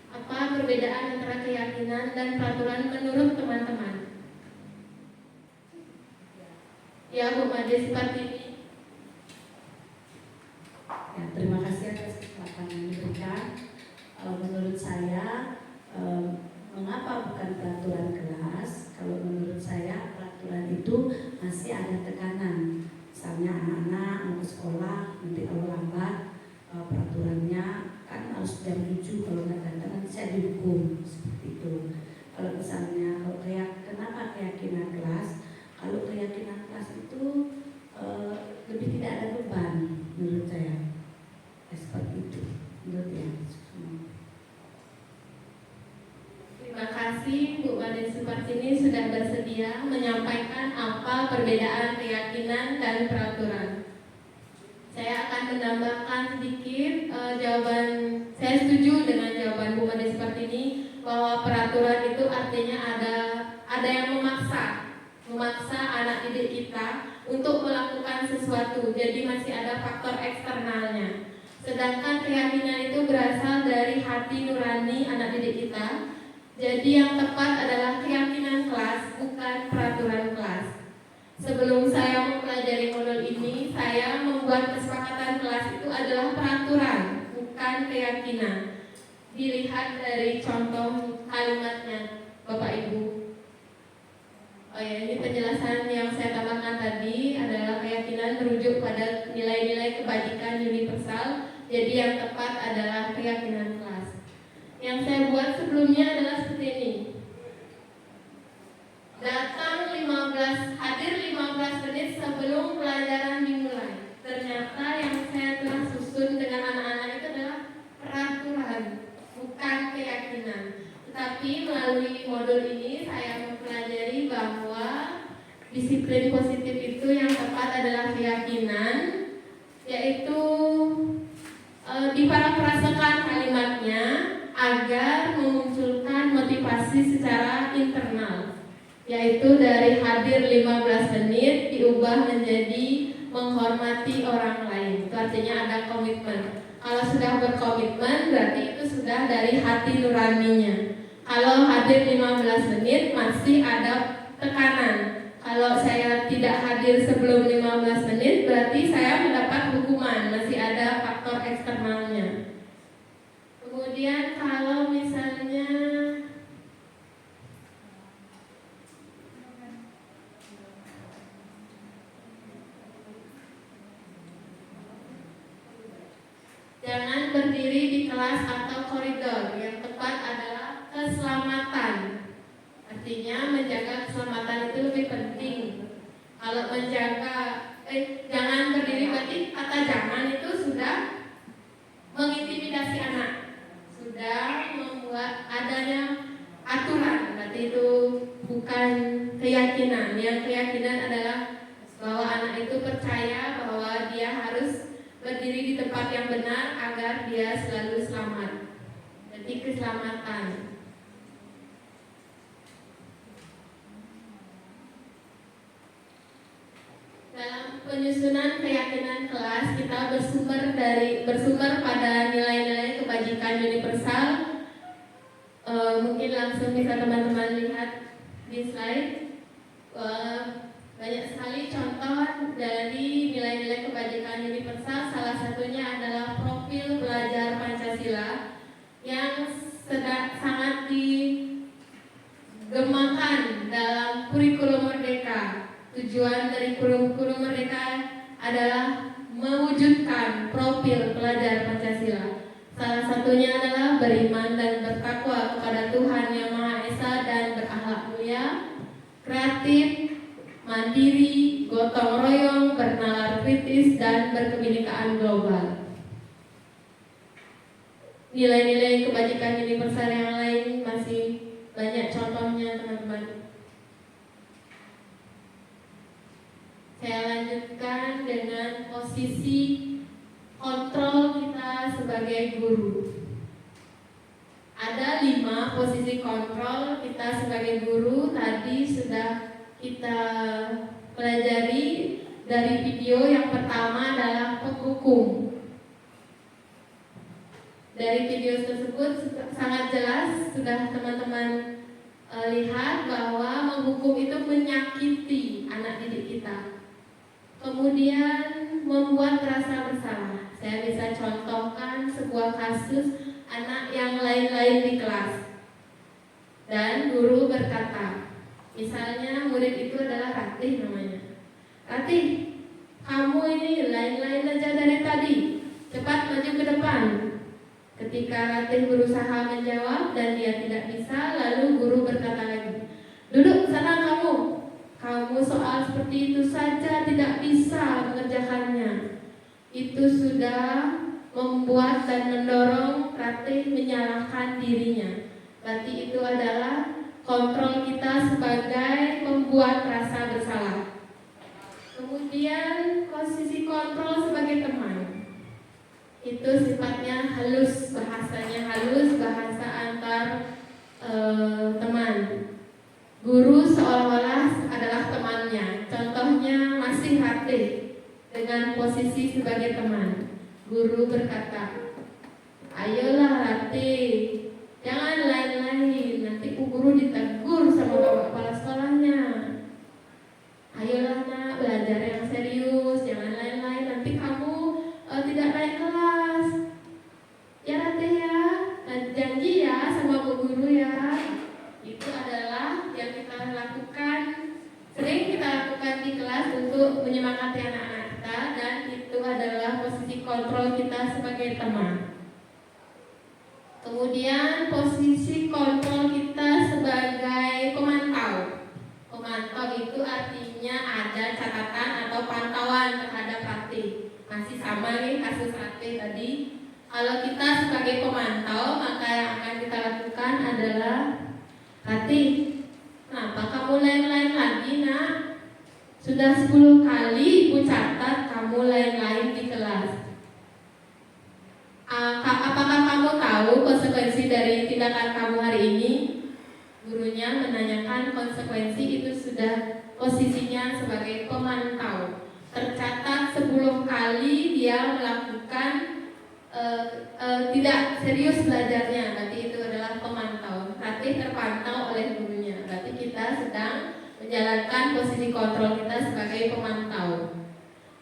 apa perbedaan antara keyakinan dan peraturan menurut teman-teman. Ya Bu Made seperti ini. Ya, terima kasih atas kesempatan yang diberikan. Menurut saya, mengapa bukan peraturan kelas? Kalau menurut saya peraturan itu masih ada tekanan. Misalnya anak-anak mau ke sekolah, nanti kalau lambat peraturannya kan harus jam 7, kalau nggak datang nanti saya dihukum, seperti itu. Kalau misalnya kenapa keyakinan kelas? Kalau keyakinan kelas itu lebih tidak ada beban menurut saya. Seperti itu menurut ya. Terima kasih Bu Made Supartini sudah bersedia menyampaikan apa perbedaan keyakinan dan peraturan. Saya akan menambahkan sedikit jawaban. Saya setuju dengan jawaban Bu Made Supartini bahwa peraturan itu artinya ada yang memaksa anak didik kita untuk melakukan sesuatu. Jadi masih ada faktor eksternalnya. Sedangkan keyakinan itu berasal dari hati nurani anak didik kita. Jadi yang tepat adalah keyakinan kelas, bukan peraturan kelas. Sebelum saya mempelajari modul ini, saya membuat kesepakatan kelas itu adalah peraturan, bukan keyakinan. Dilihat dari contoh kalimatnya, Bapak Ibu. Oh ya, ini penjelasan yang saya tambahkan tadi adalah keyakinan merujuk pada nilai-nilai kebajikan universal. Jadi yang tepat adalah keyakinan kelas. Yang saya buat sebelumnya adalah seperti ini. Hadir 15 menit sebelum pelajaran dimulai. Ternyata yang saya telah susun dengan anak-anak itu adalah peraturan, bukan keyakinan. Tetapi melalui modul ini saya mempelajari bahwa disiplin positif itu yang tepat adalah keyakinan, yaitu diparafrasekan kalimatnya agar memunculkan motivasi secara internal, yaitu dari hadir 15 menit diubah menjadi menghormati orang lain. Itu artinya ada komitmen. Kalau sudah berkomitmen berarti itu sudah dari hati nuraninya. Kalau hadir 15 menit masih ada tekanan. Kalau saya tidak hadir sebelum 15 menit berarti saya mendapat hukuman, masih ada faktor eksternalnya. Kemudian kalau misalnya jangan berdiri di kelas atau koridor, yang tepat adalah keselamatan. Artinya menjaga keselamatan itu lebih penting. Kalau jangan berdiri berarti kata jangan itu sudah mengintimidasi anak, sudah membuat adanya aturan. Berarti itu bukan keyakinan. Yang keyakinan adalah bahwa anak itu percaya bahwa dia harus berdiri di tempat yang benar agar dia selalu selamat. Jadi keselamatan. Dalam penyusunan keyakinan kelas kita bersumber pada nilai-nilai kebajikan universal. Mungkin langsung bisa teman-teman lihat di slide. Banyak sekali contoh dari nilai-nilai kebajikan universal. Salah satunya adalah profil pelajar Pancasila yang sangat digemakan dalam kurikulum Merdeka. Tujuan dari kurikulum Merdeka adalah mewujudkan profil pelajar Pancasila. Salah satunya adalah beriman dan bertakwa kepada Tuhan Yang Maha Esa dan berakhlak mulia, kreatif, mandiri, gotong royong, bernalar kritis, dan berkebinekaan global. Nilai-nilai kebajikan universal yang lain masih banyak contohnya, teman-teman. Saya lanjutkan dengan posisi kontrol kita sebagai guru. Ada 5 posisi kontrol kita sebagai guru. Tadi sudah kita pelajari dari video. Yang pertama adalah penghukum. Dari video tersebut sangat jelas sudah teman-teman lihat bahwa menghukum itu menyakiti anak didik kita. Kemudian membuat rasa bersalah. Saya bisa contohkan sebuah kasus anak yang lain-lain di kelas. Dan guru berkata, misalnya murid itu adalah Ratih namanya. Ratih, kamu ini lain-lain aja dari tadi. Cepat maju ke depan. Ketika Ratih berusaha menjawab dan dia tidak bisa, lalu guru berkata lagi, duduk sana kamu. Kamu soal seperti itu saja tidak bisa mengerjakannya. Itu sudah membuat dan mendorong Ratih menyalahkan dirinya. Berarti itu adalah kontrol kita sebagai pembuat rasa bersalah. Kemudian posisi kontrol sebagai teman. Itu sifatnya halus, bahasanya halus, bahasa antar teman. Guru seolah-olah adalah temannya. Contohnya masih Ratih dengan posisi sebagai teman. Guru berkata, ayolah Ratih, jangan lain-lain, nanti guru ditegur sama bapak kepala sekolahnya. Ayolah nak, belajar yang serius, jangan lain-lain, nanti kamu tidak naik kelas. Ya Ratih ya, janji ya sama bu guru ya. Itu adalah yang kita lakukan kontrol kita sebagai teman. Kemudian posisi kontrol kita sebagai pemantau. Pemantau itu artinya ada catatan atau pantauan terhadap Ratih. Masih sama nih kasus Ratih tadi. Kalau kita sebagai pemantau, maka yang akan kita lakukan adalah, Ratih, kenapa kamu lain-lain lagi nak? Sudah 10 kali Ibu catat kamu lain-lain di kelas. Apakah kamu tahu konsekuensi dari tindakan kamu hari ini? Gurunya menanyakan konsekuensi itu sudah posisinya sebagai pemantau. Tercatat 10 kali dia melakukan tidak serius belajarnya, berarti itu adalah pemantau. Ratih terpantau oleh gurunya, berarti kita sedang menjalankan posisi kontrol kita sebagai pemantau.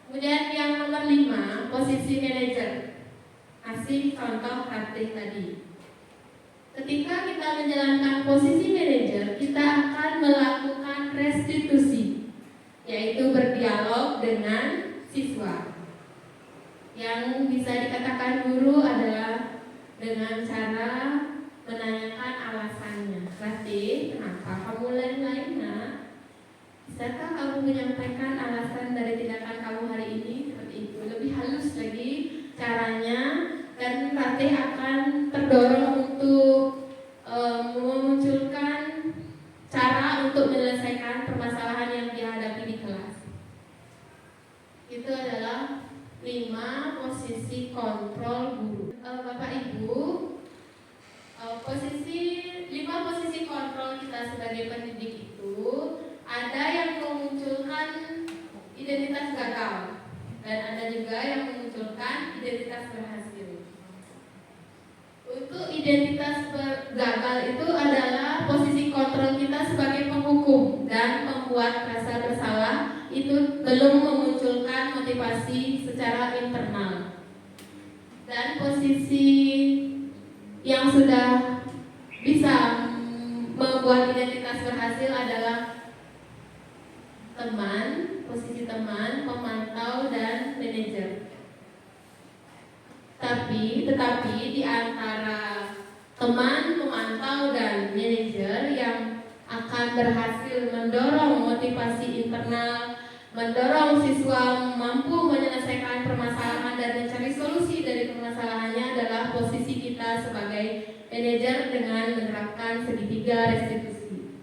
Kemudian yang nomor 5, posisi manajer. Kasih contoh Ratih tadi. Ketika kita menjalankan posisi manajer, kita akan melakukan restitusi, yaitu berdialog dengan siswa. Yang bisa dikatakan guru adalah dengan cara menanyakan alasannya. Ratih, kenapa kamu lain-lain nak? Bisakah kamu menyampaikan alasan dari tindakan kamu hari ini? Seperti itu, lebih halus lagi caranya, dan Ratih akan terdorong untuk memunculkan cara untuk menyelesaikan permasalahan yang dihadapi di kelas. Itu adalah 5 posisi kontrol guru. Bapak Ibu, 5 posisi kontrol kita sebagai pendidik itu ada yang memunculkan identitas gagal dan ada juga yang memunculkan identitas berhasil. Untuk identitas gagal itu adalah posisi kontrol kita sebagai penghukum dan membuat rasa bersalah, itu belum memunculkan motivasi secara internal. Dan posisi yang sudah bisa membuat identitas berhasil adalah teman, posisi teman, pemantau, dan manajer. Tetapi di antara teman, pemantau, dan manajer yang akan berhasil mendorong motivasi internal, mendorong siswa mampu menyelesaikan permasalahan dan mencari solusi dari permasalahannya adalah posisi kita sebagai manajer dengan menerapkan segitiga restitusi.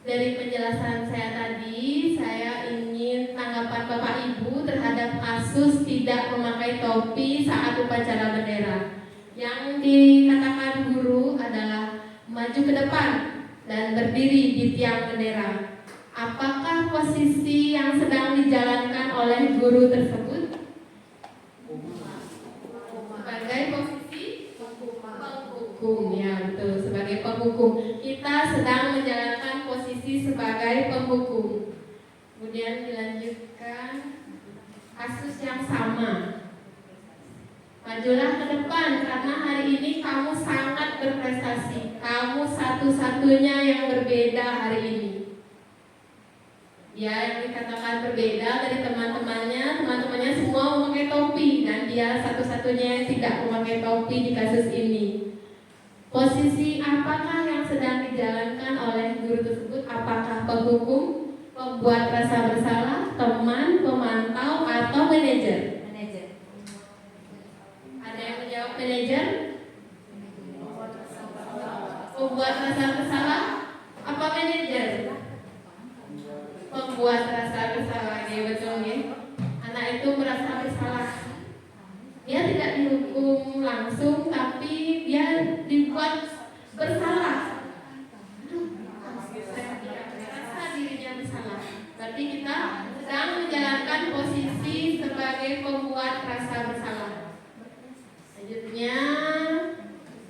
Dari penjelasan saya tadi, saya ingin tanggapan Bapak Ibu terhadap kasus tidak memakai topi saat upacara bendera. Yang dikatakan guru adalah maju ke depan dan berdiri di tiang bendera. Apakah posisi yang sedang dijalankan oleh guru tersebut? Sebagai posisi penghukum, ya betul, sebagai penghukum. Kita sedang menjalankan posisi sebagai penghukum. Kemudian dilanjutkan kasus yang sama. Majulah ke depan karena hari ini kamu sangat berprestasi. Kamu satu-satunya yang berbeda hari ini. Dia yang dikatakan berbeda dari teman-temannya semua memakai topi dan dia satu-satunya yang tidak memakai topi di kasus ini. Posisi apakah yang sedang dijalankan oleh guru tersebut? Apakah penghukum, pembuat rasa bersalah, teman, pemantau, atau manajer? Ada yang menjawab manajer? Pembuat rasa bersalah? Apa manajer? Pembuat rasa bersalah, ya betul ya. Anak itu merasa bersalah. Dia tidak dihukum langsung, tapi dia dibuat bersalah. Merasa dirinya bersalah. Berarti kita sedang menjalankan posisi sebagai pembuat rasa bersalah. Selanjutnya,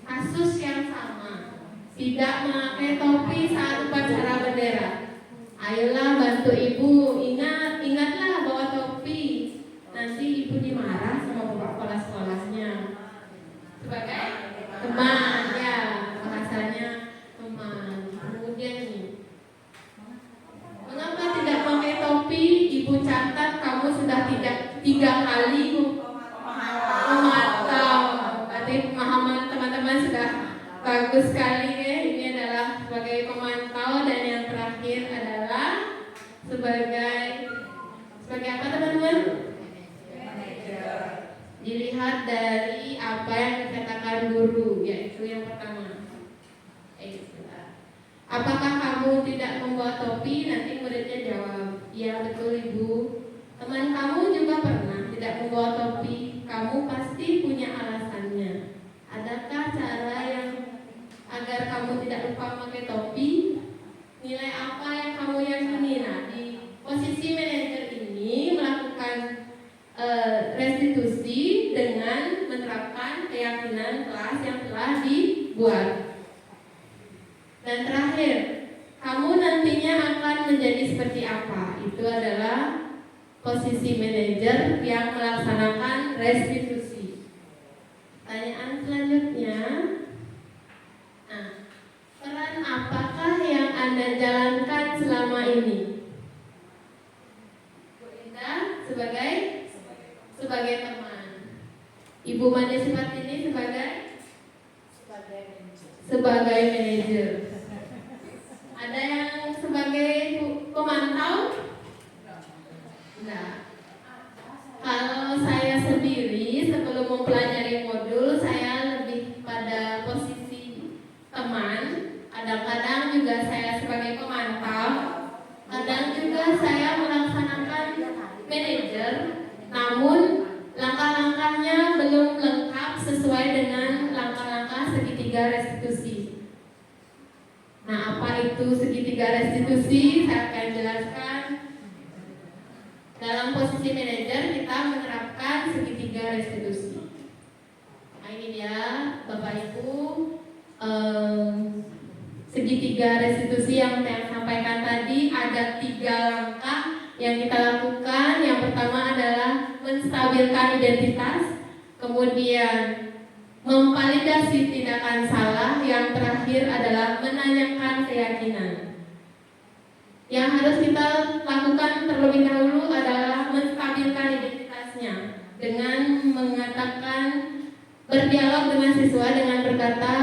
kasus yang sama. Tidak memakai topi saat upacara bendera. Ayolah bantu ibu, ingatlah bawa topi. Nanti ibu dimarah sama bapak kepala sekolahnya. Sebagai teman, ya bahasanya teman. Kemudian nih, mengapa tidak pakai topi? Ibu 3 kali memantau. Berarti pemahaman teman-teman sudah bagus sekali ya. Ini adalah sebagai pemantau dan yang terakhir adalah sebagai apa teman-teman? Dilihat dari apa yang dikatakan guru, yaitu yang pertama. Apakah kamu tidak membawa topi? Nanti muridnya jawab, iya betul ibu. Teman kamu juga pernah tidak membawa topi. Kamu pasti punya alasannya. Adakah cara yang agar kamu tidak lupa memakai topi? Nilai apa yang kamu yakini? Nah, di posisi manajer ini melakukan restitusi dengan menerapkan keyakinan kelas yang telah dibuat. Dan terakhir, kamu nantinya akan menjadi seperti apa? Itu adalah posisi manajer yang melaksanakan restitusi. Pertanyaan selanjutnya, nah, peran apakah yang Anda jalankan selama ini? Bu Indah sebagai teman. Ibu Mania Sifat ini sebagai manajer. Ada yang sebagai pemantau? Enggak. Kalau saya sendiri sebelum mempelajari modul, saya lebih pada posisi teman. Kadang-kadang juga saya sebagai pemantau. Kadang juga saya melaksanakan manajer. Namun langkah-langkahnya belum lengkap sesuai dengan langkah-langkah segitiga restitusi. Nah, apa itu segitiga restitusi? Saya akan jelaskan. Dalam posisi manajer kita menerapkan segitiga restitusi. Nah, ini dia Bapak Ibu, segitiga restitusi yang saya sampaikan tadi. Ada 3 langkah yang kita lakukan. Yang pertama adalah menstabilkan identitas, kemudian memvalidasi tindakan salah, yang terakhir adalah menanyakan keyakinan. Yang harus kita lakukan terlebih dahulu adalah menstabilkan identitasnya dengan mengatakan, berdialog dengan siswa dengan berkata,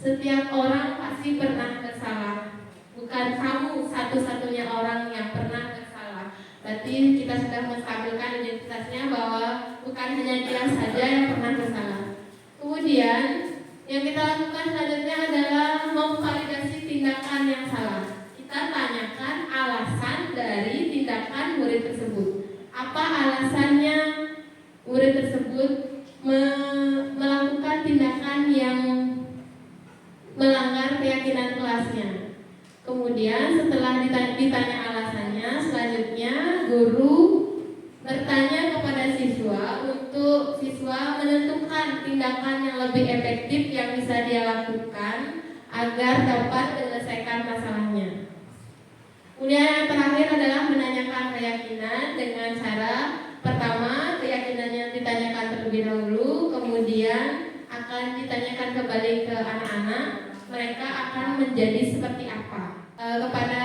setiap orang pasti pernah bersalah. Bukan kamu satu-satunya orang yang pernah bersalah. Berarti kita sudah menstabilkan identitasnya bahwa bukan hanya dia saja yang pernah bersalah. Kemudian yang kita lakukan selanjutnya adalah memvalidasi tindakan yang salah. Kita tanyakan alasan dari tindakan murid tersebut. Apa alasannya murid tersebut melakukan tindakan yang melanggar keyakinan kelasnya. Kemudian setelah ditanya alasannya, selanjutnya guru bertanya kepada siswa untuk siswa menentukan tindakan yang lebih efektif yang bisa dia lakukan agar dapat menyelesaikan masalahnya. Kemudian yang terakhir adalah menanyakan keyakinan dengan cara pertama keyakinannya ditanyakan terlebih dahulu, kemudian akan ditanyakan kembali ke anak-anak, mereka akan menjadi seperti apa. Kepada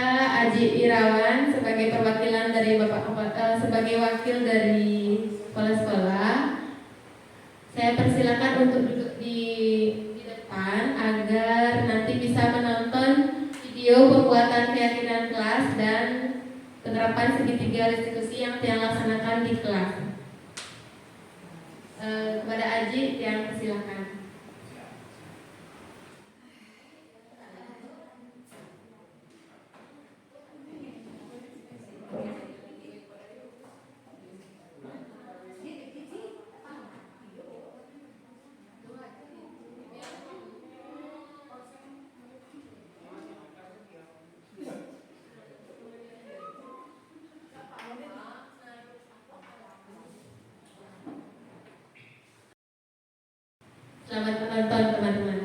Aji Irawan sebagai perwakilan dari sebagai wakil dari sekolah-sekolah, saya persilakan untuk duduk di depan agar nanti bisa menonton video pembuatan keyakinan kelas dan penerapan segitiga restitusi yang dilaksanakan di kelas. Kepada Aji yang persilakan. Selamat menonton teman-teman.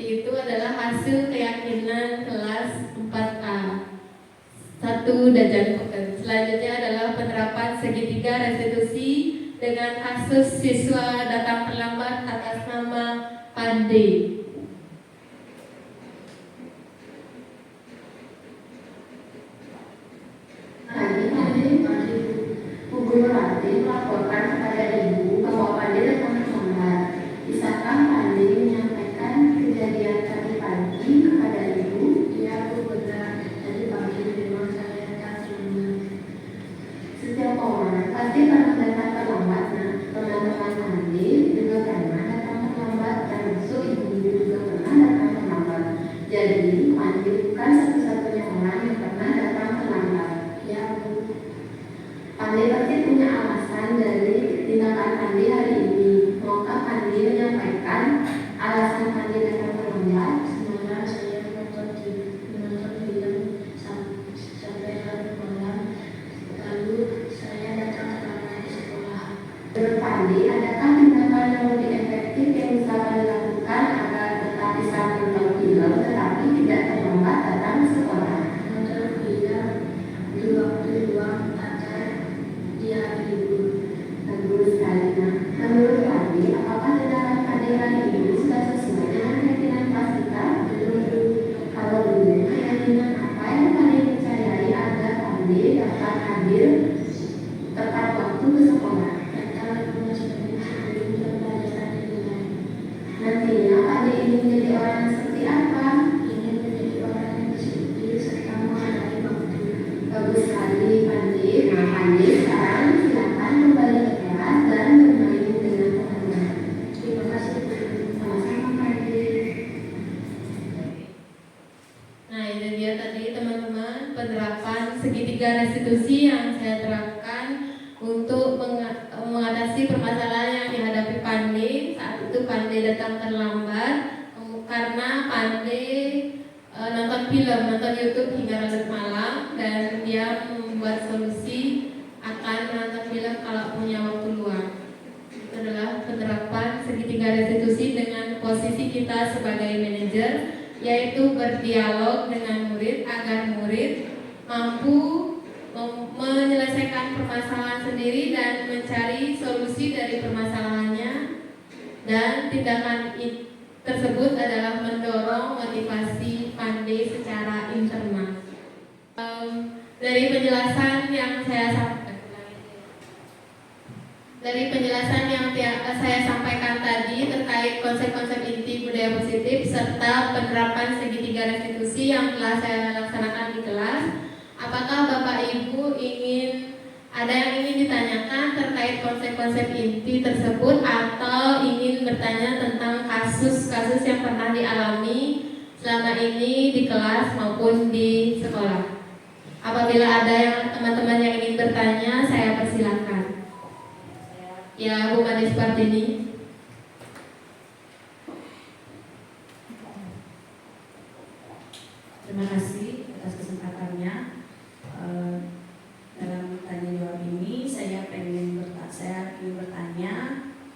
seperti itu adalah hasil keyakinan kelas 4A 1 Dajan Peken. Selanjutnya adalah penerapan segitiga restitusi dengan kasus siswa datang terlambat atas nama Pandi. Guru Ranti melaporkan kepada ibu bahwa Pandi datang terlambat. Bisakah Pandi menyampaikan kejadian tadi pagi kepada ibu? Iya, Bu, benar. Tadi pagi memang saya datang terlambat. Setiap orang pasti pernah datang terlambat. Nah, teman-teman Pandi juga pernah datang terlambat, termasuk ibu juga pernah datang terlambat. Jadi, Pandi bukan satu-satunya orang yang pernah datang terlambat. Ya, Bu. Pandi pasti punya alasan dari tindakan Pandi hari ini. Maukah Pandi menyampaikan alasan Pandi datang terlambat? Semalam saya menonton film sampai larut malam, lalu saya datang terlambat di sekolah. Menurut Pandi, adakah tindakan yang lebih efektif yang bisa Pandi lakukan agar tetap bisa menonton film tetapi tidak terlambat datang ke sekolah? Menonton film di waktu luang di hari libur. Bagus sekali. Nah, menurut Pandi, apakah tindakan Pandi hari ini sudah sesuai dengan keyakinan kelas kita? Belum. Kalau belum, keyakinan apa yang Pandi percayai agar Pandi dapat hadir tepat waktu ke sekolah? Datang 15 menit sebelum pembelajaran dimulai. Nantinya Pandi ingin menjadi orang yang seperti apa? Ingin menjadi orang yang disiplin serta menghargai waktu. Bagus sekali, Pandi. Nah, Pandi sekarang silakan kembali ke kelas dan bermain dengan teman-teman. Terima kasih. Sama-sama, Pandi. Nah, itu dia tadi teman-teman penerapan segitiga restitusi yang saya terapkan untuk mengatasi permasalahan yang dihadapi Pandi. Saat itu Pandi datang terlambat karena Pandi nonton YouTube hingga larut malam, dan dia membuat solusi akan menonton film kalau punya waktu luang. Itu adalah penerapan segitiga restitusi dengan posisi kita sebagai manajer, yaitu berdialog dengan murid agar murid mampu menyelesaikan permasalahan sendiri dan mencari solusi dari permasalahannya. Dan tindakan tersebut adalah mendorong motivasi Pandi secara internal. Dari penjelasan yang saya sampaikan tadi terkait konsep-konsep inti budaya positif serta penerapan segitiga restitusi yang telah saya laksanakan di kelas, apakah Bapak Ibu ada yang ingin ditanyakan terkait konsep-konsep inti tersebut, atau ingin bertanya tentang kasus-kasus yang pernah dialami selama ini di kelas maupun di sekolah? Apabila ada teman-teman yang ingin bertanya, saya persilakan. Ya, Bu Made Spartini. Terima kasih atas kesempatannya. Dalam tanya jawab ini saya ingin bertanya,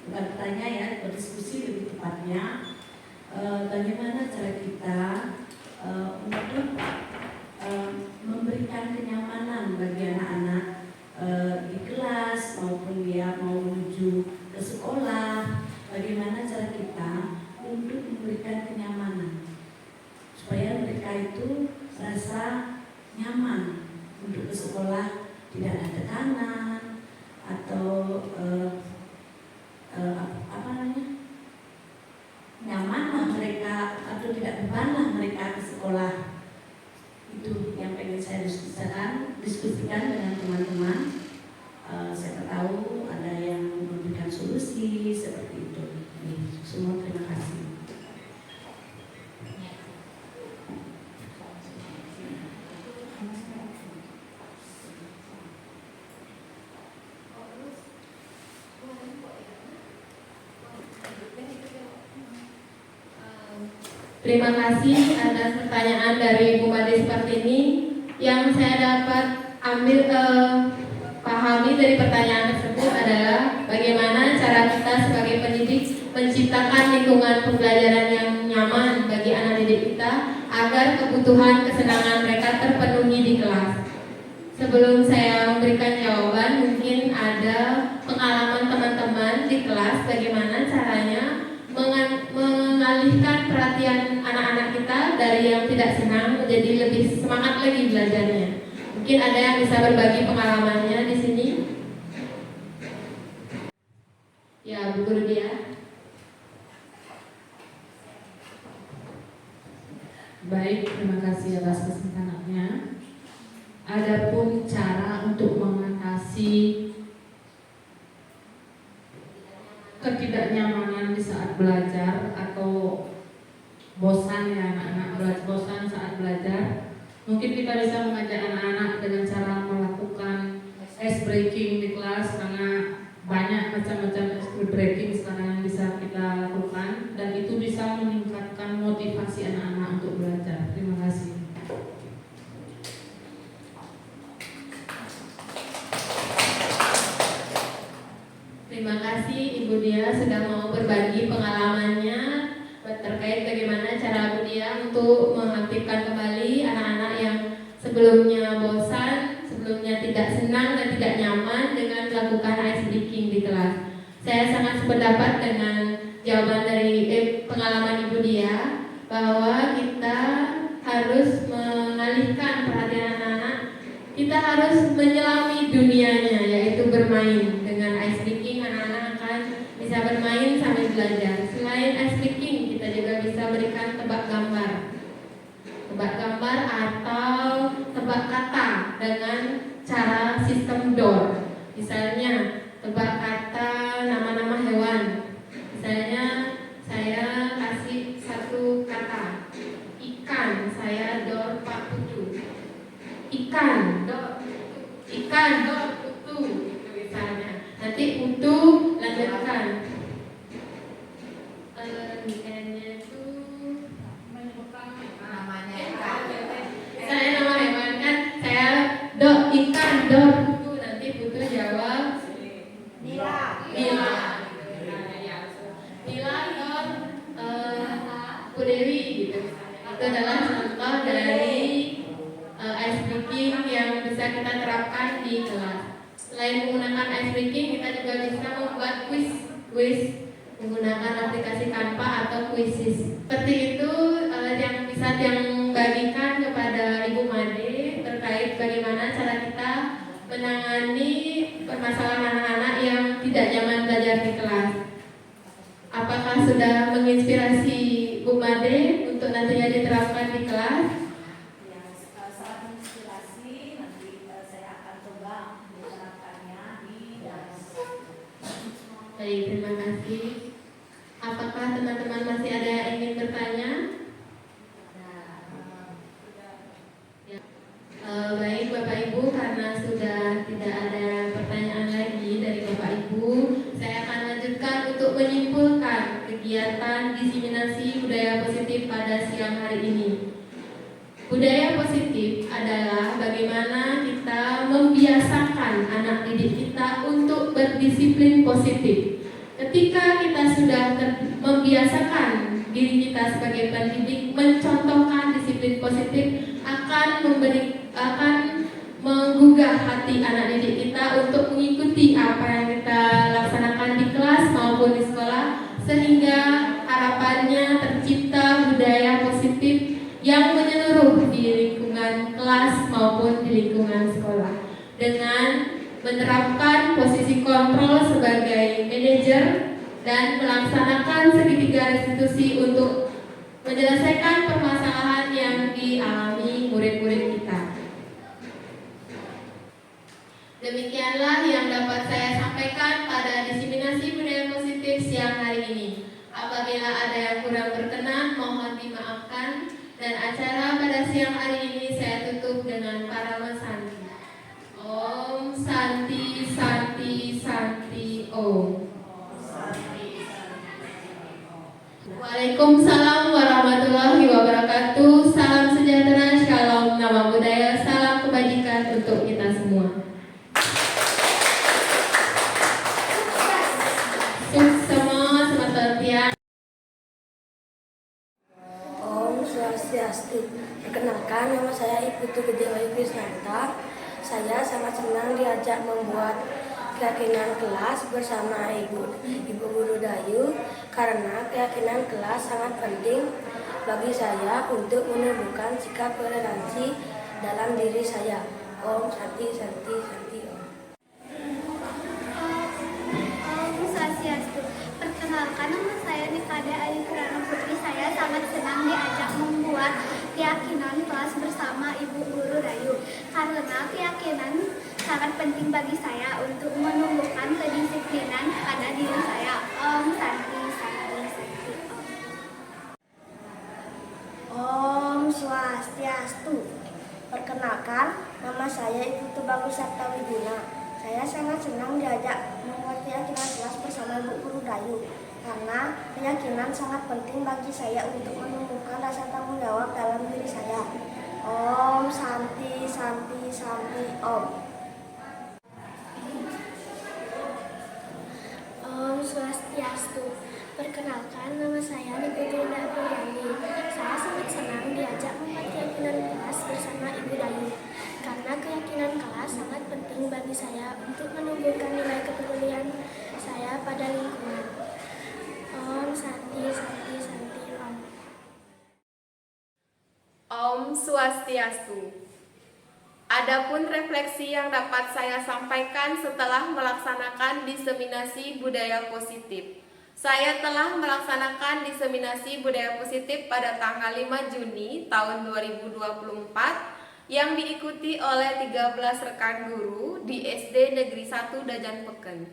bukan bertanya ya, berdiskusi lebih tepatnya. Bagaimana cara kita untuk memberikan kenyamanan bagi anak-anak di kelas maupun dia mau menuju ke sekolah. Bagaimana cara kita untuk memberikan kenyamanan supaya mereka itu rasa nyaman untuk ke sekolah, tidak ada tekanan atau nyamanlah mereka atau tidak bebanlah mereka ke sekolah. Itu yang pengen saya diskusikan dengan teman-teman. Saya tahu ada yang memberikan solusi seperti itu. Semua terima kasih. Terima kasih atas pertanyaan dari Bu Made Spartini. Yang saya dapat pahami dari pertanyaan tersebut adalah bagaimana cara kita sebagai pendidik menciptakan lingkungan pembelajaran yang nyaman bagi didik kita agar kebutuhan kesenangan mereka terpenuhi di kelas. Sebelum saya memberikan jawaban, mungkin ada pengalaman teman-teman di kelas bagaimana caranya mengalihkan perhatian anak-anak kita dari yang tidak senang menjadi lebih semangat lagi belajarnya. Mungkin ada yang bisa berbagi pengalamannya di sini. Ya, Bu Guru dia. Baik, terima kasih atas kesempatannya. Adapun cara untuk mengatasi ketidaknyamanan di saat belajar atau bosan ya anak-anak bosan saat belajar, mungkin kita bisa mengajak anak-anak dengan cara melakukan ice breaking di kelas, karena banyak macam-macam ice breaking sekarang yang bisa kita lakukan, dan itu bisa meningkatkan motivasi anak-anak untuk belajar. Terima kasih. Terima kasih Ibu Dia sudah mau berbagi pengalamannya terkait bagaimana cara Bu Dia untuk mengaktifkan kembali anak-anak yang sebelumnya bosan, sebelumnya tidak senang dan tidak nyaman dengan melakukan ice breaking di kelas. Saya sangat sependapat dengan jawaban dari pengalaman Ibu Dia bahwa kita harus mengalihkan perhatian anak-anak. Kita harus menyelami dunianya, yaitu bermain. Dengan ice breaking anak-anak akan bisa bermain sambil belajar. Selain ice breaking, kita juga bisa berikan tebak gambar. Tebak gambar atau tebak kata dengan cara sistem door. Misalnya, tebak kata nama-nama hewan. Misalnya, saya kasih satu kata. Ikan, saya door Pak Putu. Ikan, door Putu, gitu misalnya. Nanti Putu lanjutkan. Ikannya itu menyebutkan namanya. Saya nama hewan kan, saya ikan, door Putu. Nanti Putu jawab Nila. Nila, door Bu Dewi, gitu. Itu adalah contoh dari ice breaking yang bisa kita terapkan di kelas. Selain menggunakan ice breaking, kita juga bisa membuat quiz menggunakan aplikasi Canva atau Quizizz. Seperti itu yang bisa yang bagikan kepada Ibu Made terkait bagaimana cara kita menangani permasalahan anak-anak yang tidak nyaman belajar di kelas. Apakah sudah menginspirasi Bu Made untuk nantinya diterapkan di kelas? Baik, terima kasih. Apakah teman-teman masih ada yang ingin bertanya? Ya. Baik Bapak Ibu, karena sudah tidak ada pertanyaan lagi dari Bapak Ibu, saya akan lanjutkan untuk menyimpulkan kegiatan diseminasi budaya positif pada siang hari ini. Budaya positif adalah bagaimana kita membiasakan anak didik kita untuk berdisiplin positif. Ketika kita sudah membiasakan diri kita sebagai pendidik mencontohkan disiplin positif, akan menggugah hati anak didik kita untuk mengikuti apa yang kita laksanakan di kelas maupun di sekolah, sehingga harapannya tercipta budaya positif yang menyeluruh di lingkungan kelas maupun di lingkungan sekolah. Dengan menerapkan posisi kontrol sebagai manajer dan melaksanakan segitiga restitusi untuk menyelesaikan permasalahan yang dialami murid-murid kita. Demikianlah yang dapat saya sampaikan pada diseminasi budaya positif siang hari ini. Apabila ada yang kurang berkenan, mohon dimaafkan. Dan acara pada siang hari ini saya tutup dengan parama santi. Om Santi Santi Santi Om. Waalaikumsalam warahmatullahi wabarakatuh. Salam sejahtera, shalom, nama budaya, salam kebajikan untuk kita semua. Sukses semua, selamat latihan. Om keyakinan kelas bersama Ibu Guru Dayu karena keyakinan kelas sangat penting bagi saya untuk menumbuhkan sikap toleransi dalam diri saya. Om Santi Santi Santi Om. Om Swastiastu. Perkenalkan, nama saya Nikada Ayu Kirana Putri. Saya sangat senang diajak membuat keyakinan kelas bersama Ibu Guru Dayu karena keyakinan sangat penting bagi saya untuk menumbuhkan kedisiplinan pada diri saya. Om Santi Santi Santi Om. Om Swastiastu. Perkenalkan, nama saya Ibu Tubagus Sabtawiguna. Saya sangat senang diajak membuat keyakinan kelas bersama Ibu Guru Dayu karena keyakinan sangat penting bagi saya untuk menumbuhkan rasa tanggung jawab dalam diri saya. Om Santi Santi Santi Om. Om Swastiastu. Perkenalkan, nama saya Nikudinda Puyani. Saya sangat senang diajak membuat keyakinan kelas bersama Ibu Dayu karena keyakinan kelas sangat penting bagi saya untuk menumbuhkan nilai kepedulian saya pada lingkungan. Om Santi Santi Santi Om. Om Swastiastu. Adapun refleksi yang dapat saya sampaikan setelah melaksanakan diseminasi budaya positif. Saya telah melaksanakan diseminasi budaya positif pada tanggal 5 Juni tahun 2024 yang diikuti oleh 13 rekan guru di SD Negeri 1 Dajan Peken.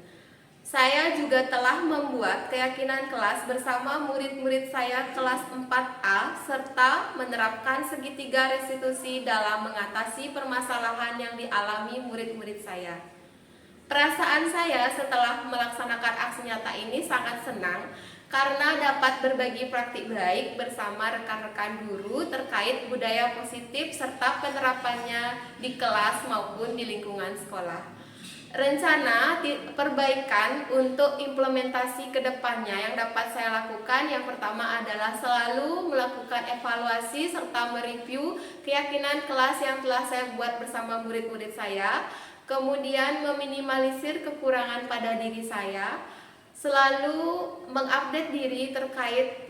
Saya juga telah membuat keyakinan kelas bersama murid-murid saya kelas 4A serta menerapkan segitiga restitusi dalam mengatasi permasalahan yang dialami murid-murid saya. Perasaan saya setelah melaksanakan aksi nyata ini sangat senang karena dapat berbagi praktik baik bersama rekan-rekan guru terkait budaya positif serta penerapannya di kelas maupun di lingkungan sekolah. Rencana perbaikan untuk implementasi ke depannya yang dapat saya lakukan yang pertama adalah selalu melakukan evaluasi serta mereview keyakinan kelas yang telah saya buat bersama murid-murid saya. Kemudian meminimalisir kekurangan pada diri saya, selalu mengupdate diri terkait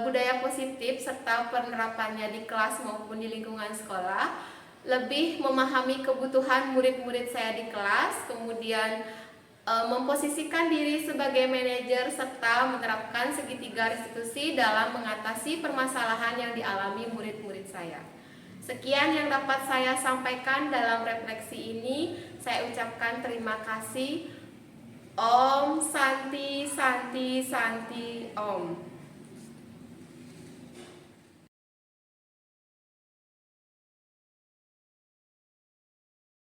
budaya positif serta penerapannya di kelas maupun di lingkungan sekolah, lebih memahami kebutuhan murid-murid saya di kelas, kemudian memposisikan diri sebagai manajer serta menerapkan segitiga restitusi dalam mengatasi permasalahan yang dialami murid-murid saya. Sekian yang dapat saya sampaikan dalam refleksi ini. Saya ucapkan terima kasih. Om Santi Santi Santi Om.